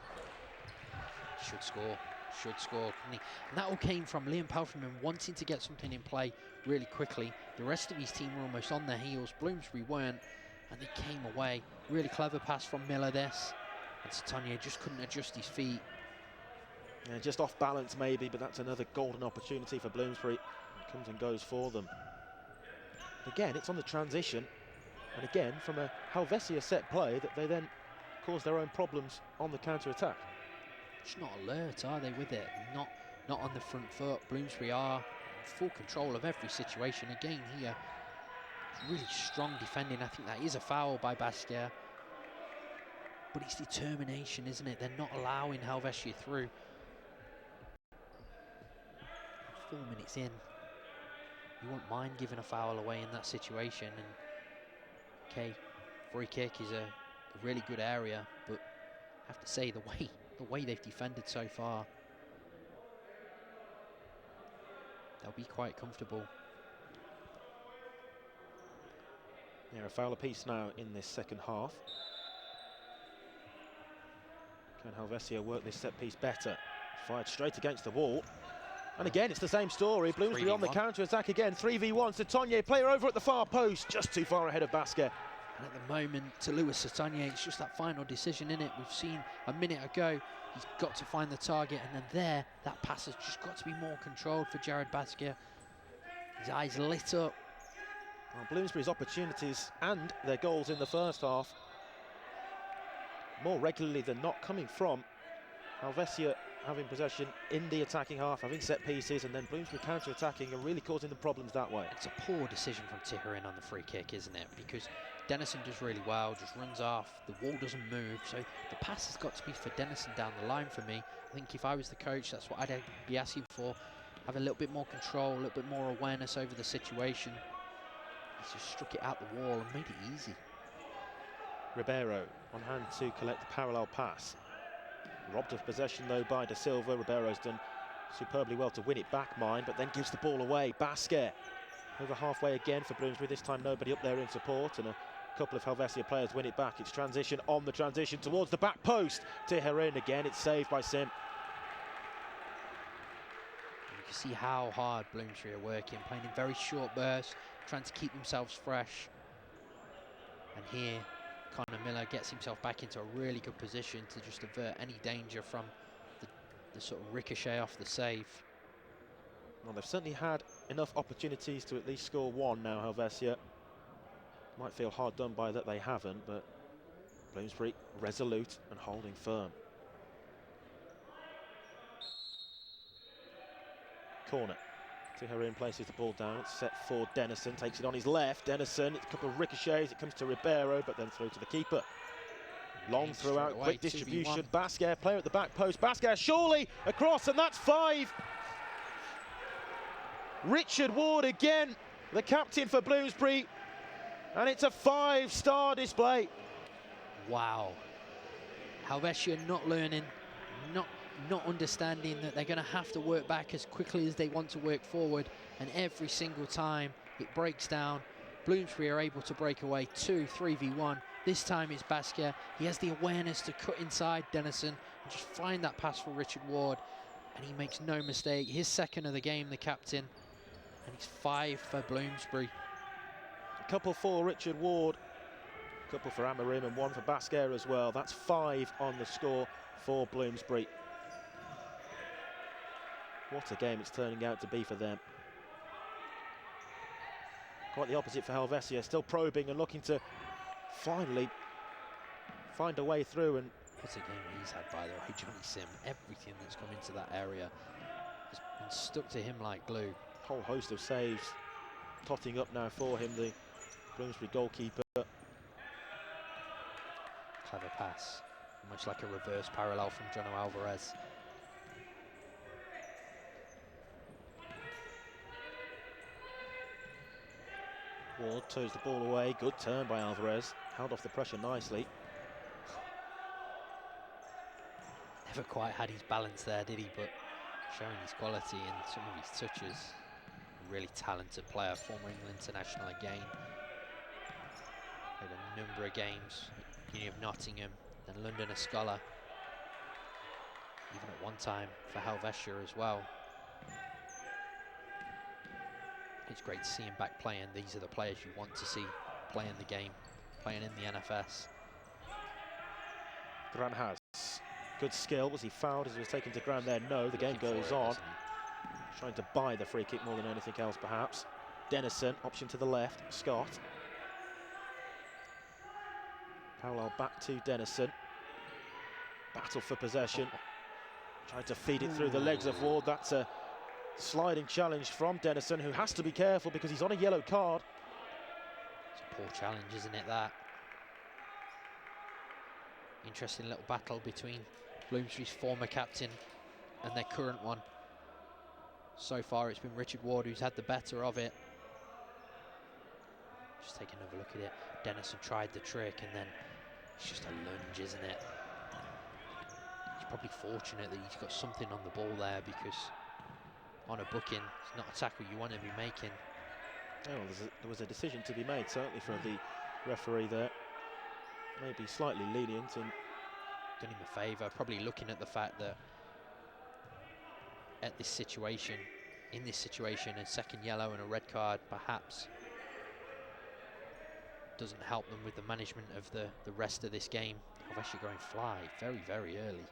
Should score, couldn't he? And that all came from Liam Palfreman wanting to get something in play really quickly. The rest of his team were almost on their heels. Bloomsbury weren't, and they came away. Really clever pass from Miller this, and Satonye just couldn't adjust his feet. Yeah, just off balance maybe, but that's another golden opportunity for Bloomsbury. It comes and goes for them. Again, it's on the transition, and again from a Helvecia set play that they then cause their own problems on the counter-attack. Just not alert, are they, with it? Not on the front foot. Bloomsbury are in full control of every situation. Again here, really strong defending. I think that is a foul by Basquiat. But it's determination, isn't it? They're not allowing Helvecia through. 4 minutes in, you won't mind giving a foul away in that situation. And okay, free kick is a really good area, but I have to say the way they've defended so far, they'll be quite comfortable. Yeah, a foul apiece now in this second half. Can Helvecia work this set piece better? Fired straight against the wall. And again, it's the same story. Bloomsbury on the counter-attack again. 3v1. Satonye, player over at the far post, just too far ahead of Basket. And at the moment, to Lewis Satonye, it's just that final decision, in it. We've seen a minute ago, he's got to find the target, and then there, that pass has just got to be more controlled for Jared Basquiat. His eyes lit up. Well, Bloomsbury's opportunities and their goals in the first half, more regularly than not, coming from Helvecia having possession in the attacking half, having set pieces, and then Bloomsbury counter-attacking and really causing them problems that way. It's a poor decision from Tiherin on the free kick, isn't it? Because Denison does really well, just runs off, the wall doesn't move, so the pass has got to be for Denison down the line for me. I think if I was the coach, that's what I'd be asking for. Have a little bit more control, a little bit more awareness over the situation. He's just struck it out the wall and made it easy. Ribeiro on hand to collect the parallel pass. Robbed of possession though by De Silva. Ribeiro's done superbly well to win it back, but then gives the ball away. Basket over halfway again for Bloomsbury. This time nobody up there in support, and a couple of Helvecia players win it back. It's transition on the transition towards the back post. Tiherin again, it's saved by Sim. You can see how hard Bloomsbury are working, playing in very short bursts, trying to keep themselves fresh. And here, Connor Miller gets himself back into a really good position to just avert any danger from the sort of ricochet off the save. Well, they've certainly had enough opportunities to at least score one now, Helvecia. Might feel hard done by that they haven't, but Bloomsbury resolute and holding firm. corner. Tijerin places the ball down. It's set for Denison. Takes it on his left. Denison, it's a couple of ricochets. It comes to Ribeiro, but then through to the keeper. Long throw out, quick distribution. Basquer, player at the back post. Basquer, surely across, and that's 5. Richard Ward again, the captain for Bloomsbury, and it's a 5-star display. Wow. Helvecia not learning, not understanding that they're going to have to work back as quickly as they want to work forward, and every single time it breaks down, Bloomsbury are able to break away 2-3v1. This time it's Basquer. He has the awareness to cut inside Denison and just find that pass for Richard Ward, and he makes no mistake. His second of the game, the captain, and he's 5 for Bloomsbury. A couple for Richard Ward, a couple for Amarim, and 1 for Basquer as well. That's 5 on the score for Bloomsbury. What a game it's turning out to be for them. Quite the opposite for Helvecia, still probing and looking to finally find a way through. And what a game he's had, by the way, Johnny Sim. Everything that's come into that area has been stuck to him like glue. Whole host of saves totting up now for him, the Bloomsbury goalkeeper. Clever pass, almost like a reverse parallel from Jono Alvarez. Ward toes the ball away, good turn by Alvarez, held off the pressure nicely. Never quite had his balance there, did he? But showing his quality and some of his touches. Really talented player, former England international again. Played a number of games, Uni of Nottingham, then London a scholar. Even at one time for Helvecia as well. It's great to see him back playing. These are the players you want to see playing the game, playing in the NFS. Granhas, good skill. Was he fouled as he was taken to ground there? No, the game goes on. Trying to buy the free kick more than anything else, perhaps. Denison, option to the left. Scott. Parallel back to Denison. Battle for possession. Trying to feed it through the legs of Ward. That's a sliding challenge from Denison, who has to be careful because he's on a yellow card. It's a poor challenge, isn't it, that? Interesting little battle between Bloomsbury's former captain and their current one. So far it's been Richard Ward who's had the better of it. Just take another look at it. Denison tried the trick and then it's just a lunge, isn't it? He's probably fortunate that he's got something on the ball there, because on a booking, it's not a tackle you want to be making. Oh, well, there was a decision to be made, certainly for the referee there. Maybe slightly lenient and done him a favour, probably looking at the fact that in this situation, a second yellow and a red card perhaps doesn't help them with the management of the rest of this game. Helvecia going fly very, very early.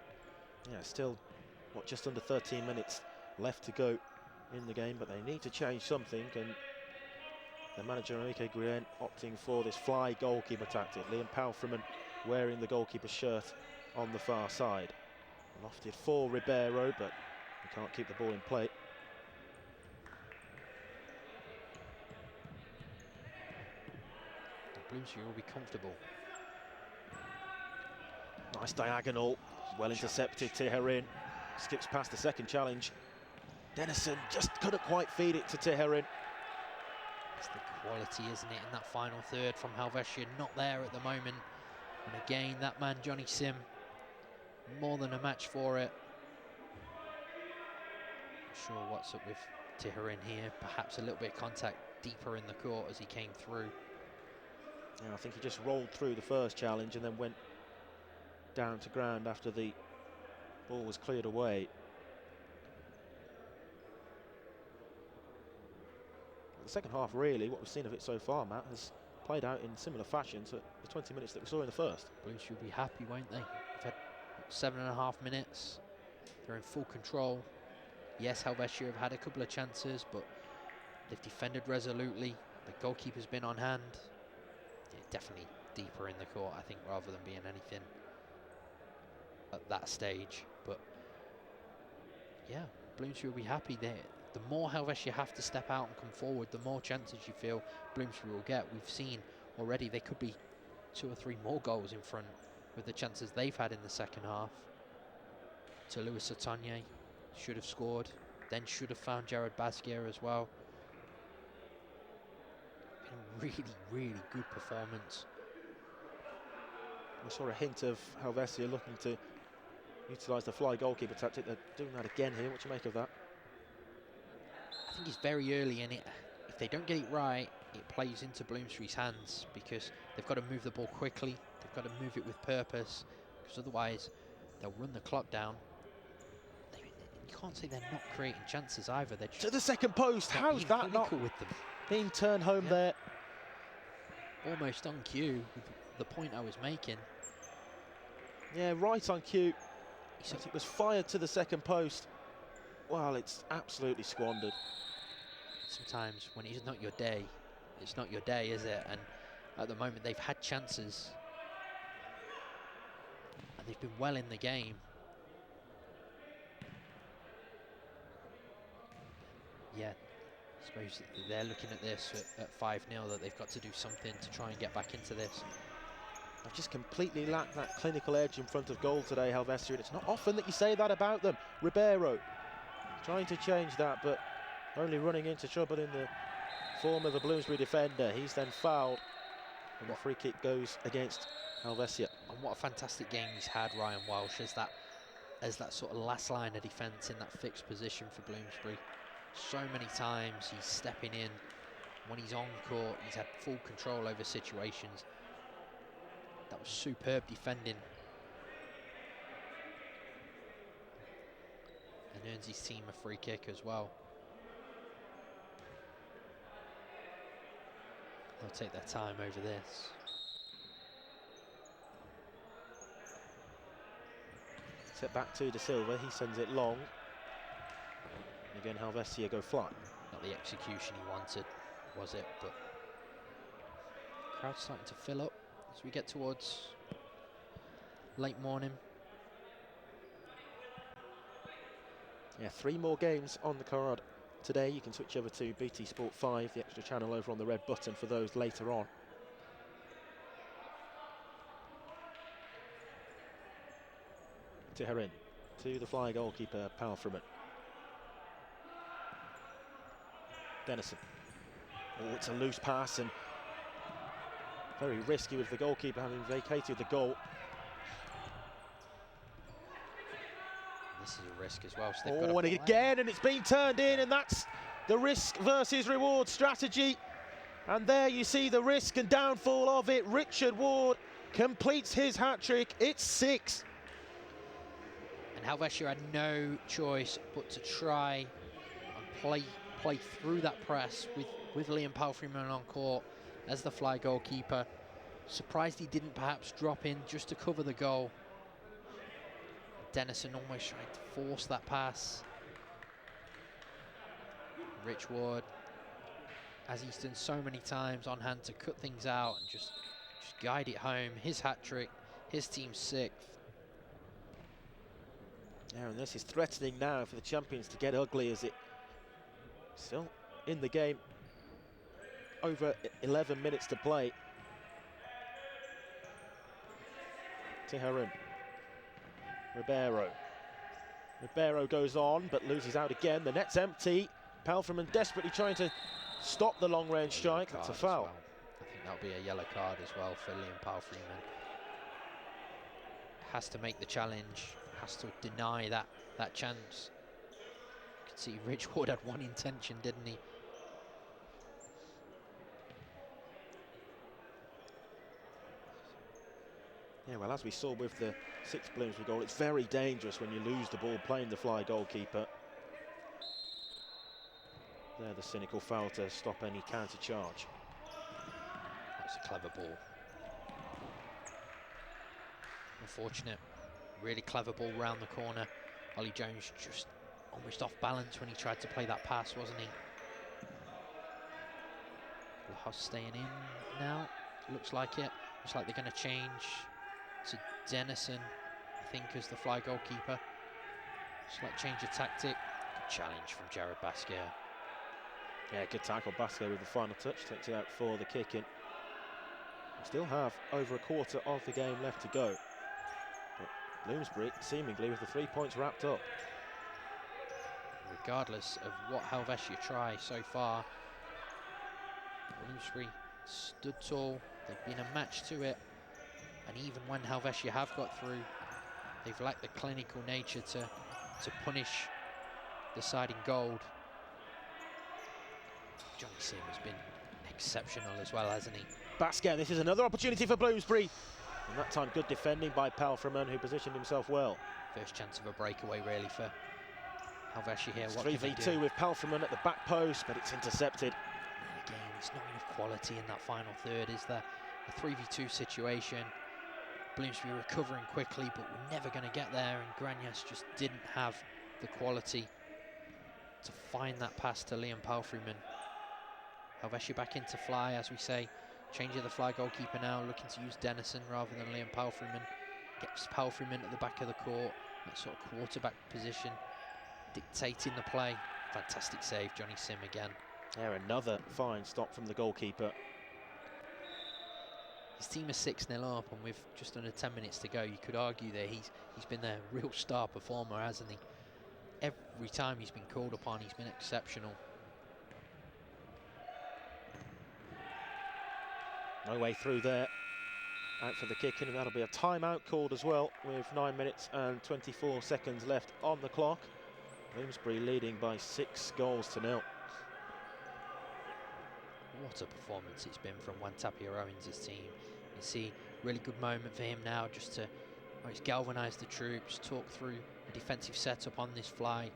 Yeah, still, what, just under 13 minutes left to go in the game, but they need to change something, and the manager, Enrique Guillen, opting for this fly goalkeeper tactic. Liam Palfreman wearing the goalkeeper's shirt on the far side. Lofted for Ribeiro, but he can't keep the ball in play. Bloomsbury will be comfortable. Nice diagonal, well intercepted. Tijerin skips past the second challenge. Denison just couldn't quite feed it to Tijerin. It's the quality, isn't it, in that final third from Helvecia, not there at the moment. And again, that man, Johnny Sim, more than a match for it. Not sure what's up with Tijerin here. Perhaps a little bit of contact deeper in the court as he came through. Yeah, I think he just rolled through the first challenge and then went down to ground after the ball was cleared away. The second half, really, what we've seen of it so far, Matt, has played out in similar fashion to the 20 minutes that we saw in the first. Bloomsbury will be happy, won't they? They've had 7.5 minutes. They're in full control. Yes, Helvecia have had a couple of chances, but they've defended resolutely. The goalkeeper's been on hand. Yeah, definitely deeper in the court, I think, rather than being anything at that stage. But yeah, Bloomsbury will be happy. the more Helvecia have to step out and come forward, the more chances you feel Bloomsbury will get. We've seen already they could be 2 or 3 more goals in front with the chances they've had in the second half. To Lewis Satanye, should have scored, then should have found Jared Basquiat as well. Been a really, really good performance. We saw a hint of Helvecia looking to utilise the fly goalkeeper tactic. They're doing that again here. What do you make of that? I think it's very early, and if they don't get it right, it plays into Bloomsbury's hands, because they've got to move the ball quickly, they've got to move it with purpose, because otherwise they'll run the clock down. You can't say they're not creating chances either. They're just to the second post. How's that not with them? being turned home there? Almost on cue with the point I was making. Yeah, right on cue. It was fired to the second post. Well, it's absolutely squandered. Sometimes when it's not your day, it's not your day, is it? And at the moment they've had chances and they've been well in the game. Yeah, I suppose they're looking at this at 5-0, that they've got to do something to try and get back into this. I've just completely lacked that clinical edge in front of goal today, Helvecia, and it's not often that you say that about them. Ribeiro trying to change that, but only running into trouble in the form of a Bloomsbury defender. He's then fouled, and the free kick goes against Helvecia. And what a fantastic game he's had, Ryan Walsh, as that sort of last line of defence in that fixed position for Bloomsbury. So many times he's stepping in. When he's on court, he's had full control over situations. That was superb defending. And earns his team a free kick as well. They'll take their time over this. Set back to De Silva, he sends it long. And again, Helvecia go fly. Not the execution he wanted, was it? But crowd's starting to fill up as we get towards late morning. Yeah, 3 more games on the card today. You can switch over to BT Sport 5, the extra channel over on the red button for those later on. Tiharin to the fly goalkeeper, Palfreman. Dennison. Oh, it's a loose pass and very risky with the goalkeeper having vacated the goal. This is a risk as well. So they've got and again, and it's been turned in, and that's the risk versus reward strategy. And there you see the risk and downfall of it. Richard Ward completes his hat-trick. It's 6. And Helvecia had no choice but to try and play through that press with Liam Palfreman on court as the fly goalkeeper. Surprised he didn't perhaps drop in just to cover the goal. Dennison almost trying to force that pass. Rich Ward, as he's done so many times, on hand to cut things out and just guide it home. His hat-trick, his team's 6th. Yeah, and this is threatening now for the champions to get ugly, as it still in the game. Over 11 minutes to play. Tiharin. Ribeiro goes on, but loses out again. The net's empty. Palfreman desperately trying to stop the long-range strike. That's a foul. Well. I think that'll be a yellow card as well for Liam Palfreman. Has to make the challenge. Has to deny that chance. You can see Rich Ward had one intention, didn't he? Yeah, well, as we saw with the 6th Bloomsbury goal, it's very dangerous when you lose the ball playing the fly goalkeeper. There, the cynical foul to stop any counter charge. That's a clever ball. Unfortunate. Really clever ball round the corner. Ollie Jones just almost off balance when he tried to play that pass, wasn't he? Lahos staying in now. Looks like it. Looks like they're going to change to Dennison, I think, as the fly goalkeeper. Just like change of tactic. challenge from Jared Basquiat. Yeah, good tackle. Basquiat with the final touch, takes it out for the kick in. We still have over a quarter of the game left to go. But Bloomsbury seemingly with the 3 points wrapped up. Regardless of what Helvecia try so far, Bloomsbury stood tall. They've been a match to it, and even when Helvecia have got through, they've lacked the clinical nature to punish the side in gold. Johnny Sim has been exceptional as well, hasn't he? Basquiat, this is another opportunity for Bloomsbury. And that time good defending by Palfreman, who positioned himself well. First chance of a breakaway really for Helvecia here. What 3v2 with Palfreman at the back post, but it's intercepted. And again, it's not enough quality in that final third, is there? A 3v2 situation. Bloomsbury recovering quickly, but we're never going to get there, and Granias just didn't have the quality to find that pass to Liam Palfreman. Helvecia back into fly, as we say. Changing the fly goalkeeper now, looking to use Dennison rather than Liam Palfreman. Gets Palfreman at the back of the court, that sort of quarterback position, dictating the play. Fantastic save, Johnny Sim again. Yeah, another fine stop from the goalkeeper. His team is 6-0 up, and with just under 10 minutes to go, you could argue that he's been their real star performer, hasn't he? Every time he's been called upon, he's been exceptional. No way through there. Out for the kick in, and that'll be a timeout called as well, with 9 minutes and 24 seconds left on the clock. Bloomsbury leading by 6-0. What a performance it's been from Tapia Owens' team. You see, really good moment for him now, just to he's galvanised the troops, talk through a defensive setup on this fly.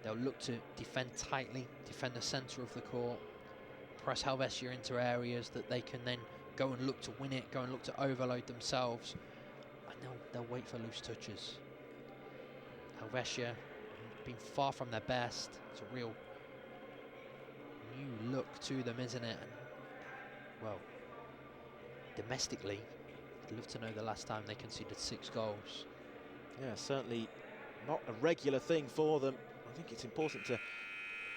They'll look to defend tightly, defend the centre of the court, press Helvecia into areas that they can then go and look to win it, go and look to overload themselves, and they'll wait for loose touches. Helvecia been far from their best. It's a real new look to them, isn't it? And, well, domestically, I'd love to know the last time they conceded 6 goals. Yeah, certainly not a regular thing for them. I think it's important to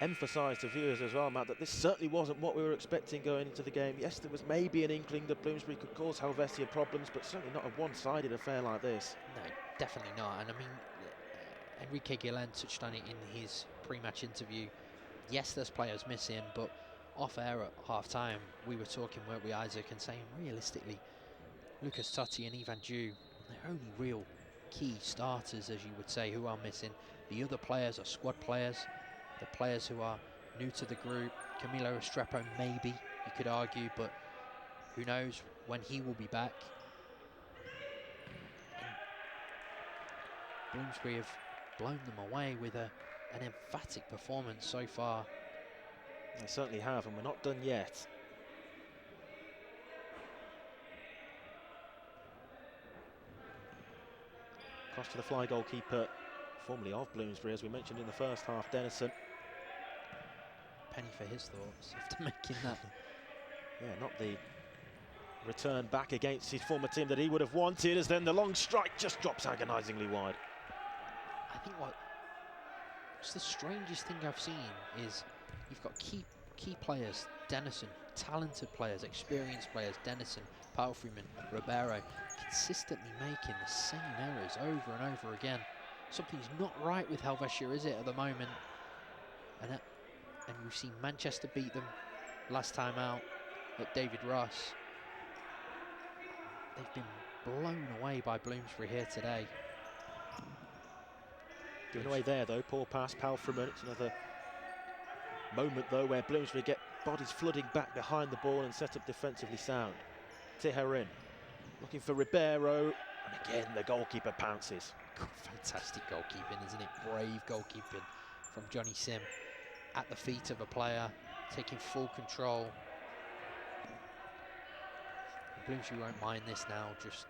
emphasise to viewers as well, Matt, that this certainly wasn't what we were expecting going into the game. Yes, there was maybe an inkling that Bloomsbury could cause Helvecia problems, but certainly not a one-sided affair like this. No, definitely not. And I mean, Enrique Guillen touched on it in his pre-match interview. Yes, there's players missing, but off-air at half-time, we were talking, weren't we, Isaac, and saying, realistically, Lucas Totti and Ivan Dew, they're only real key starters, as you would say, who are missing. The other players are squad players, the players who are new to the group. Camilo Restrepo, maybe, you could argue, but who knows when he will be back. And Bloomsbury have blown them away with an emphatic performance so far. They certainly have, and we're not done yet. Cross to the fly goalkeeper, formerly of Bloomsbury, as we mentioned in the first half, Dennison. Penny for his thoughts after making that. Yeah, not the return back against his former team that he would have wanted, as then the long strike just drops agonisingly wide. I think what's the strangest thing I've seen is you've got key players, Dennison, talented players, experienced players, Dennison, Palfreman, Ribeiro, consistently making the same errors over and over again. Something's not right with Helvecia, is it, at the moment? And we've seen Manchester beat them last time out at David Ross. They've been blown away by Bloomsbury here today. Given away there though, poor pass, Palfreman. It's another moment though where Bloomsbury get bodies flooding back behind the ball and set up defensively sound. Tijerin looking for Ribeiro, and again the goalkeeper pounces. Fantastic goalkeeping, isn't it? Brave goalkeeping from Johnny Sim at the feet of a player, taking full control. Bloomsbury won't mind this now, just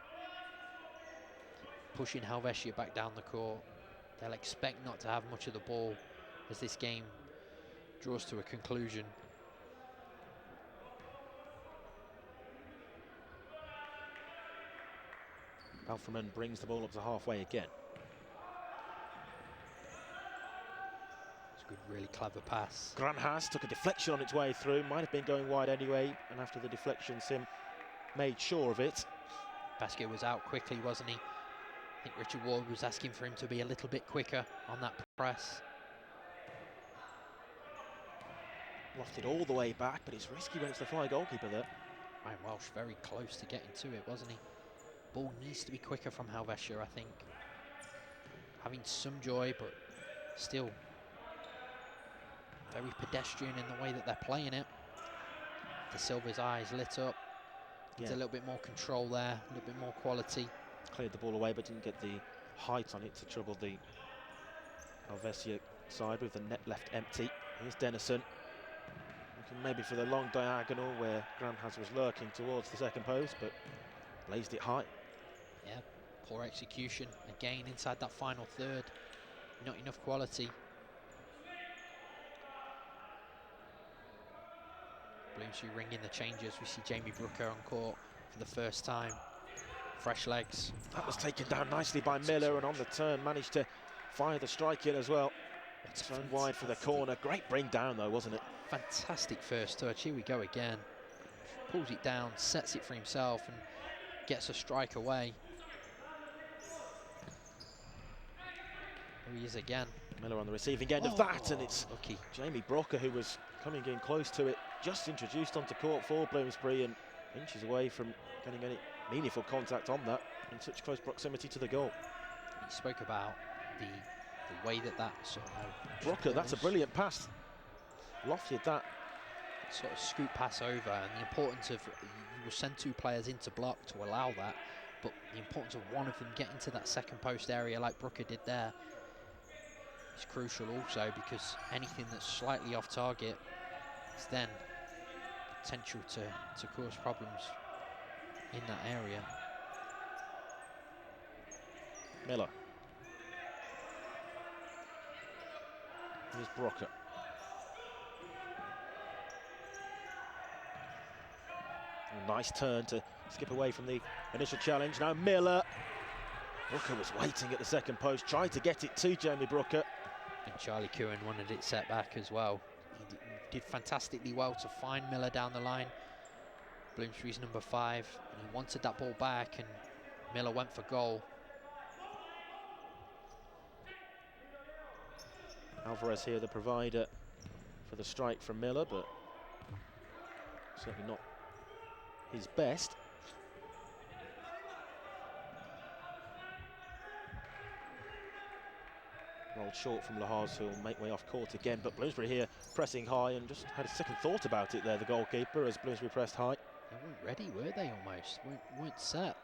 pushing Helvecia back down the court. They'll expect not to have much of the ball as this game draws to a conclusion. Palfreman brings the ball up to halfway again. Good, really clever pass. Granhas took a deflection on its way through, might have been going wide anyway, and after the deflection, Sim made sure of it. Basket was out quickly, wasn't he? I think Richard Ward was asking for him to be a little bit quicker on that press. Lofted all the way back, but it's risky when it's the fly goalkeeper there. Ryan Welsh very close to getting to it, wasn't he? Ball needs to be quicker from Helvecia, I think. Having some joy, but still very pedestrian in the way that they're playing it. De Silva's eyes lit up. Needs a little bit more control there, a little bit more quality. Cleared the ball away, but didn't get the height on it to trouble the Helvecia side with the net left empty. Here's Dennison. Looking maybe for the long diagonal where Granhas was lurking towards the second post, but blazed it high. Yeah, poor execution. Again, inside that final third. Not enough quality. Bloomsbury ringing the changes. We see Jamie Brooker on court for the first time. Fresh legs. That was taken down nicely by Miller, and on the turn managed to fire the strike in as well. It's thrown wide for the corner. Great bring down though, wasn't it? Fantastic first touch. Here we go again. Pulls it down, sets it for himself, and gets a strike away. Here he is again. Miller on the receiving end of that, and it's lucky. Jamie Brooker who was coming in close to it, just introduced onto court for Bloomsbury and inches away from getting any meaningful contact on that in such close proximity to the goal. He spoke about the way that sort of Brooker, that's a brilliant pass. Lofted that. Sort of scoop pass over, and the importance of, you will send two players into block to allow that, but the importance of one of them getting to that second post area like Brooker did there is crucial also, because anything that's slightly off target is then potential to cause problems in that area. Miller. Here's Brooker. A nice turn to skip away from the initial challenge. Now Miller. Brooker was waiting at the second post, tried to get it to Jamie Brooker. And Charlie Curran wanted it set back as well. He did fantastically well to find Miller down the line. Bloomsbury's number 5, and he wanted that ball back, and Miller went for goal. Alvarez here, the provider for the strike from Miller, but certainly not his best. Rolled short from Lahaz, who'll make way off court again, but Bloomsbury here pressing high, and just had a second thought about it there, the goalkeeper, as Bloomsbury pressed high. They weren't ready, were they, almost? Weren't set.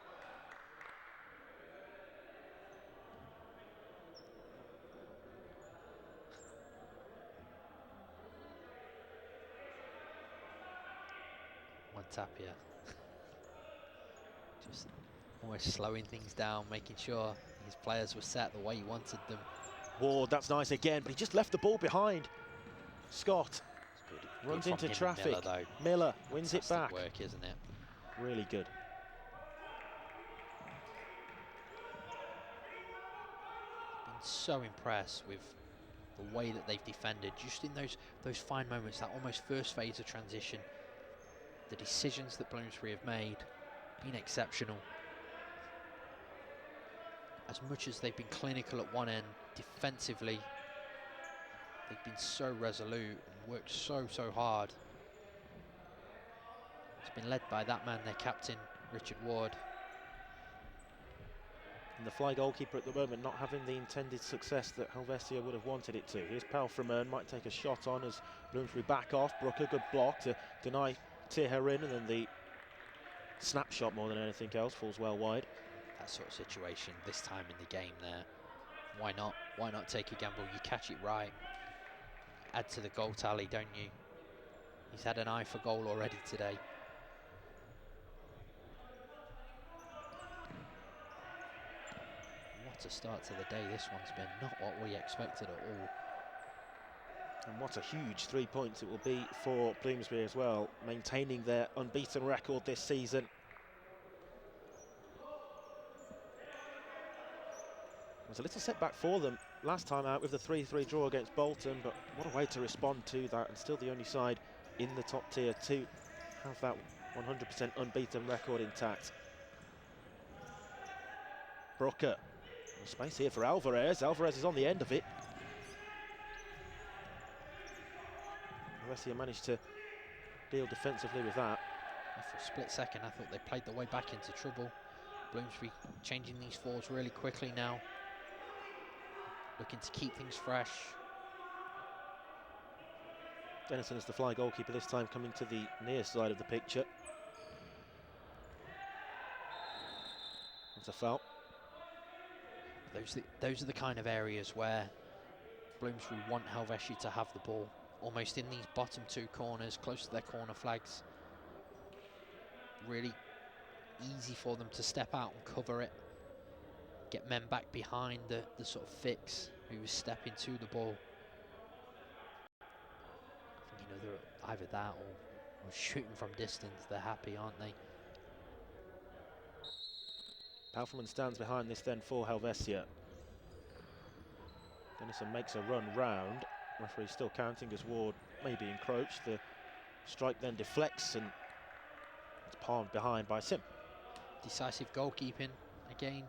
One tap here. Just almost slowing things down, making sure his players were set the way he wanted them. Ward, that's nice again, but he just left the ball behind. Scott runs into traffic. Miller wins it back. Work, isn't it? Really good. Been so impressed with the way that they've defended, just in those fine moments, that almost first phase of transition. The decisions that Bloomsbury have made, been exceptional. As much as they've been clinical at one end, defensively, they've been so resolute and worked so hard. It's been led by that man, their captain, Richard Ward. And the fly goalkeeper at the moment not having the intended success that Helvecia would have wanted it to. Here's Palfreman, might take a shot on as Bloomsbury back off. Brooker, good block to deny Tiherin, and then the snapshot more than anything else falls well wide. That sort of situation this time in the game there. Why not? Why not take a gamble? You catch it right. Add to the goal tally, don't you? He's had an eye for goal already today. What a start to the day this one's been. Not what we expected at all. And what a huge 3 points it will be for Bloomsbury as well, maintaining their unbeaten record this season. It's a little setback for them last time out with the 3-3 draw against Bolton, but what a way to respond to that, and still the only side in the top tier to have that 100% unbeaten record intact. Brooker, space here for Alvarez. Alvarez is on the end of it. Helvecia managed to deal defensively with that. For a split second, I thought they played their way back into trouble. Bloomsbury changing these forwards really quickly now, looking to keep things fresh. Dennison is the fly goalkeeper this time, coming to the near side of the picture. That's a foul. Those are the kind of areas where Bloomsbury want Helvetia to have the ball, almost in these bottom two corners, close to their corner flags. Really easy for them to step out and cover it, get men back behind the sort of fix who was stepping to the ball. I think, you know, they're either that or shooting from distance. They're happy, aren't they? Palferman stands behind this then for Helvecia. Dennison makes a run round. Referee still counting as Ward may be encroached. The strike then deflects and it's palmed behind by Sim. Decisive goalkeeping again.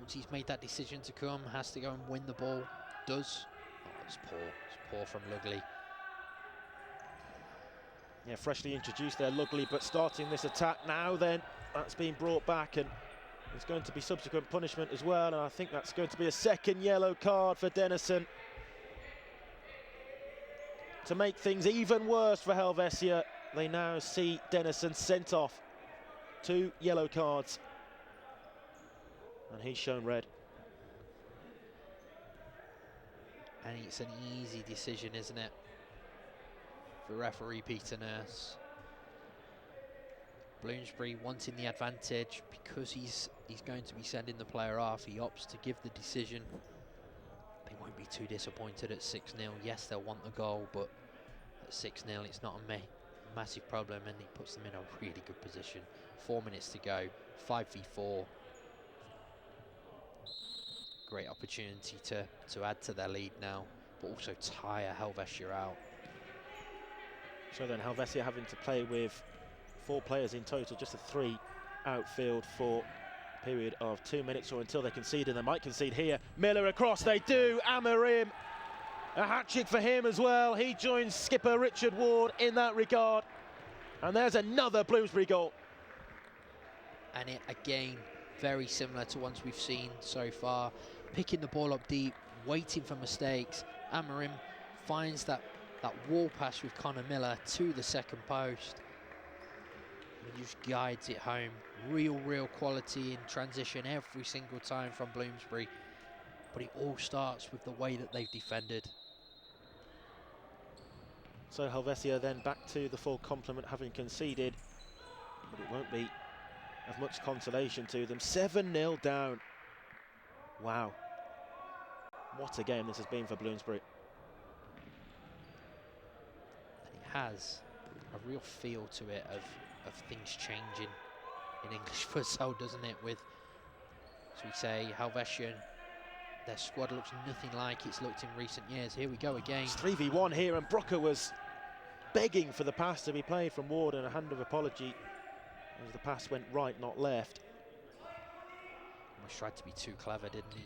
Once he's made that decision to come, has to go and win the ball. Does. Oh, it's poor. It's poor from Lugley. Yeah, freshly introduced there, Lugley, but starting this attack now then, that's been brought back and there's going to be subsequent punishment as well, and I think that's going to be a second yellow card for Dennison. To make things even worse for Helvecia, they now see Dennison sent off. 2 yellow cards. And he's shown red. And it's an easy decision, isn't it, for referee Peter Nurse. Bloomsbury wanting the advantage because he's going to be sending the player off. He opts to give the decision. They won't be too disappointed at 6-0. Yes, they'll want the goal, but at 6-0 it's not a massive problem, and he puts them in a really good position. 4 minutes to go, 5v4. Great opportunity to add to their lead now, but also tire Helvetia out. So then Helvecia having to play with 4 players in total, just a 3 outfield for a period of 2 minutes or until they concede, and they might concede here. Miller across, they do. Amarim, a hat-trick for him as well. He joins skipper Richard Ward in that regard. And there's another Bloomsbury goal. And it again, very similar to ones we've seen so far. Picking the ball up deep, waiting for mistakes. Amarim finds that wall pass with Connor Miller to the second post. He just guides it home. Real quality in transition every single time from Bloomsbury. But it all starts with the way that they've defended. So Helvecia then back to the full complement, having conceded. But it won't be of much consolation to them. 7-0 down. Wow. What a game this has been for Bloomsbury. And it has a real feel to it of things changing in English futsal, doesn't it? With, as we say, Helvetia, their squad looks nothing like it's looked in recent years. Here we go again. It's 3v1 here, and Brooker was begging for the pass to be played from Ward, and a hand of apology as the pass went right, not left. Almost tried to be too clever, didn't he?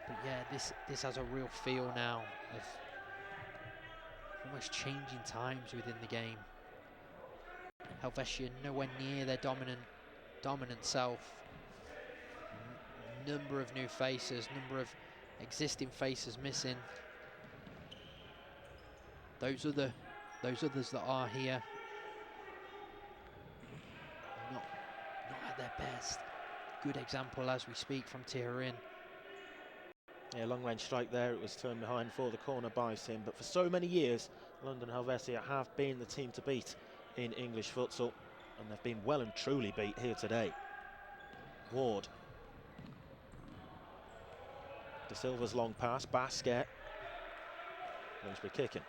But yeah, this has a real feel now of almost changing times within the game. Helvetia nowhere near their dominant self. Number of new faces, number of existing faces missing. Those others that are here, not at their best. Good example as we speak from Tiharin. Yeah, long range strike there. It was turned behind for the corner by Sim, but for so many years, London Helvecia have been the team to beat in English futsal, and they've been well and truly beat here today. Ward. De Silva's long pass, basket. Bloomsbury kicking.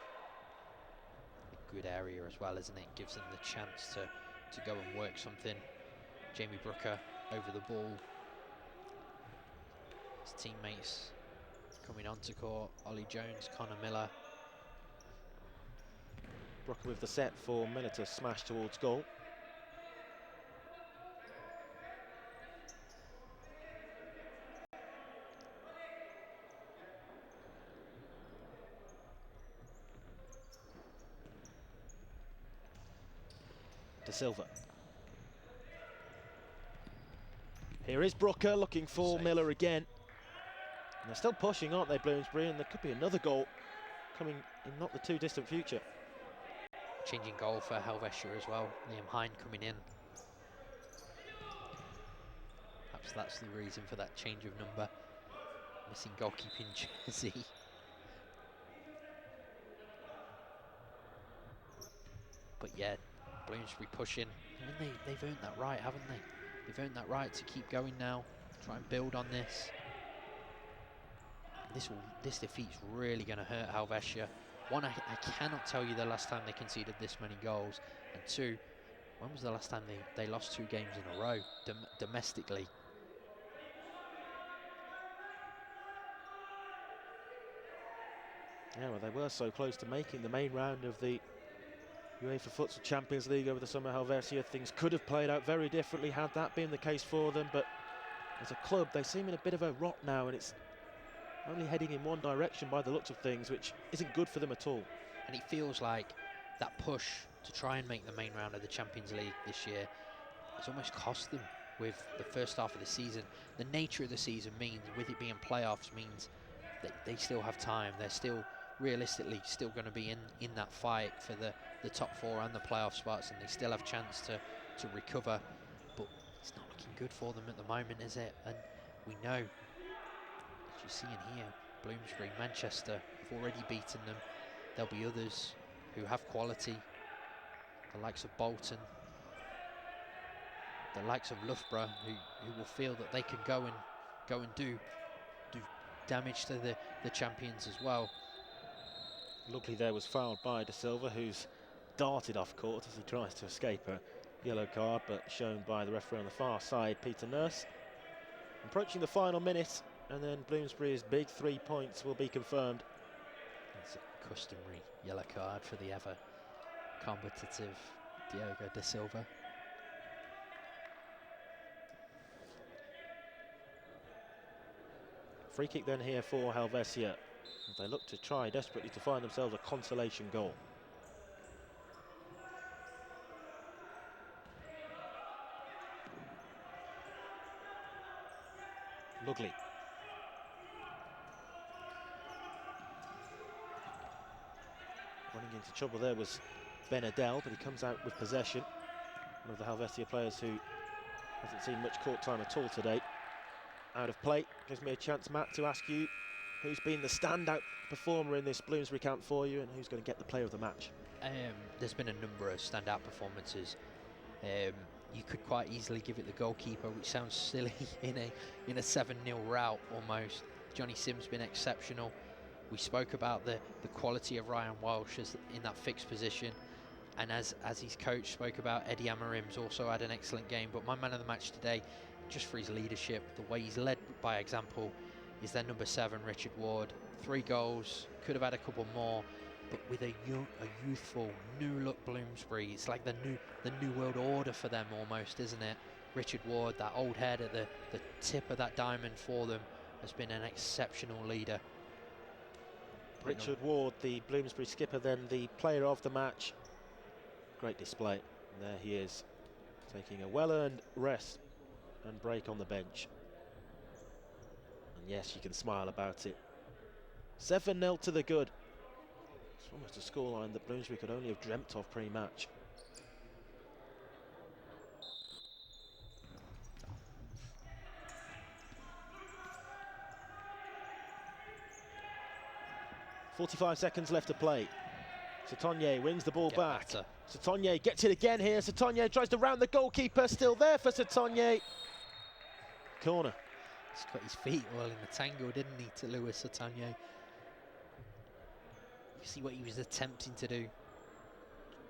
A good area as well, isn't it? Gives them the chance to go and work something. Jamie Brooker over the ball. His teammates coming onto court. Ollie Jones, Connor Miller. Brooker with the set for Miller to smash towards goal. De Silva. Here is Brooker looking for Miller again. And they're still pushing, aren't they, Bloomsbury? And there could be another goal coming in not the too distant future. Changing goal for Helvecia as well. Liam Hine coming in. Perhaps that's the reason for that change of number. Missing goalkeeping jersey. But yeah, Bloomsbury pushing. And they've earned that right, haven't they? They've earned that right to keep going now. Try and build on this. This defeat's really going to hurt Helvecia. One, I cannot tell you the last time they conceded this many goals. And two, when was the last time they lost 2 games in a row domestically? Yeah, well, they were so close to making the main round of the UEFA Futsal Champions League over the summer. Helvecia, things could have played out very differently had that been the case for them, but as a club they seem in a bit of a rot now, and it's only heading in one direction by the looks of things, which isn't good for them at all. And it feels like that push to try and make the main round of the Champions League this year has almost cost them with the first half of the season. The nature of the season means, with it being playoffs, means that they still have time. They're still realistically still going to be in that fight for the top 4 and the playoff spots, and they still have chance to recover, but it's not looking good for them at the moment, is it? And we know, as you see in here, Bloomsbury, Manchester have already beaten them. There'll be others who have quality, the likes of Bolton, the likes of Loughborough, who will feel that they can go and do damage to the champions as well. Luckily there was fouled by De Silva, who's darted off court as he tries to escape a yellow card, but shown by the referee on the far side, Peter Nurse. Approaching the final minute, and then Bloomsbury's big 3 points will be confirmed. It's a customary yellow card for the ever competitive Diogo De Silva. Free kick then here for Helvecia. They look to try desperately to find themselves a consolation goal. Lugley. Running into trouble there was Benadell, but he comes out with possession. One of the Helvecia players who hasn't seen much court time at all today. Out of play. Gives me a chance, Matt, to ask you who's been the standout performer in this Bloomsbury camp for you, and who's going to get the player of the match? There's been a number of standout performances. You could quite easily give it the goalkeeper, which sounds silly in a 7-0 rout almost. Johnny Sim's been exceptional. We spoke about the quality of Ryan Walsh in that fixed position, and as his coach spoke about, Eddie Amarim's also had an excellent game. But my man of the match today, just for his leadership, the way he's led by example, is their number 7, Richard Ward. 3 goals, could have had a couple more, but with a youthful, new-look Bloomsbury. It's like the new world order for them almost, isn't it? Richard Ward, that old head at the tip of that diamond for them, has been an exceptional leader. Richard Ward, the Bloomsbury skipper, then the player of the match. Great display. And there he is, taking a well-earned rest and break on the bench. And yes, you can smile about it. 7-0 to the good. It's almost a scoreline that Bloomsbury could only have dreamt of pre-match. .45 seconds left to play. Satonye wins the ball back. Better. Satonye gets it again here. Satonye tries to round the goalkeeper. Still there for Satonye. Corner. He's got his feet all in the tangle, didn't he, to Lewis Satonye? You see what he was attempting to do.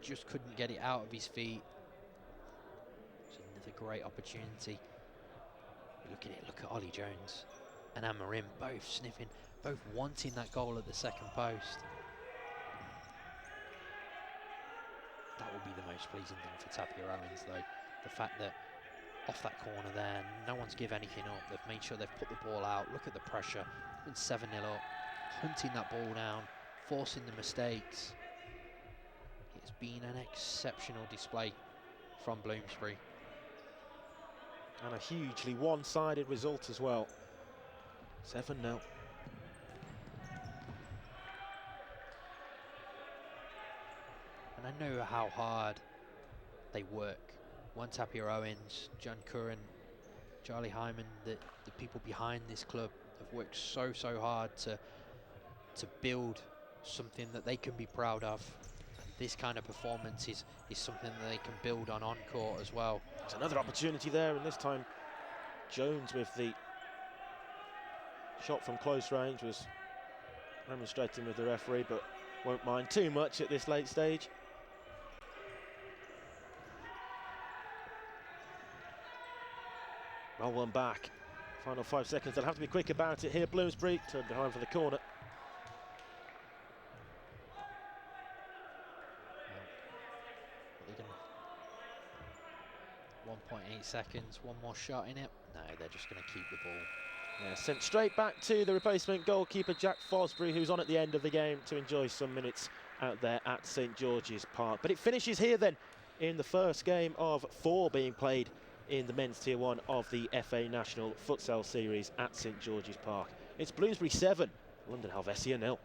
Just couldn't get it out of his feet. It's another great opportunity. Look at it, look at Ollie Jones. and Amarim both sniffing, both wanting that goal at the second post. That will be the most pleasing thing for Tapia Owens, though. The fact that off that corner there, no one's give anything up. They've made sure they've put the ball out. Look at the pressure. Been 7-0 up, hunting that ball down, forcing the mistakes. It's been an exceptional display from Bloomsbury. And a hugely one-sided result as well. 7-0. And I know how hard they work. One Tapia Owens, John Curran, Charlie Hyman, the people behind this club have worked so hard to build something that they can be proud of. And this kind of performance is something that they can build on court as well. There's another opportunity there, and this time Jones with the shot from close range was remonstrating with the referee, but won't mind too much at this late stage. Well, one back. Final 5 seconds. They'll have to be quick about it here. Bloomsbury turned behind for the corner. 1.8 seconds, one more shot in it. No, they're just going to keep the ball. Yeah, sent straight back to the replacement goalkeeper, Jack Fosbury, who's on at the end of the game to enjoy some minutes out there at St George's Park. But it finishes here then in the first game of 4 being played in the men's Tier 1 of the FA National Futsal Series at St George's Park. It's Bloomsbury 7, London Helvecia 0.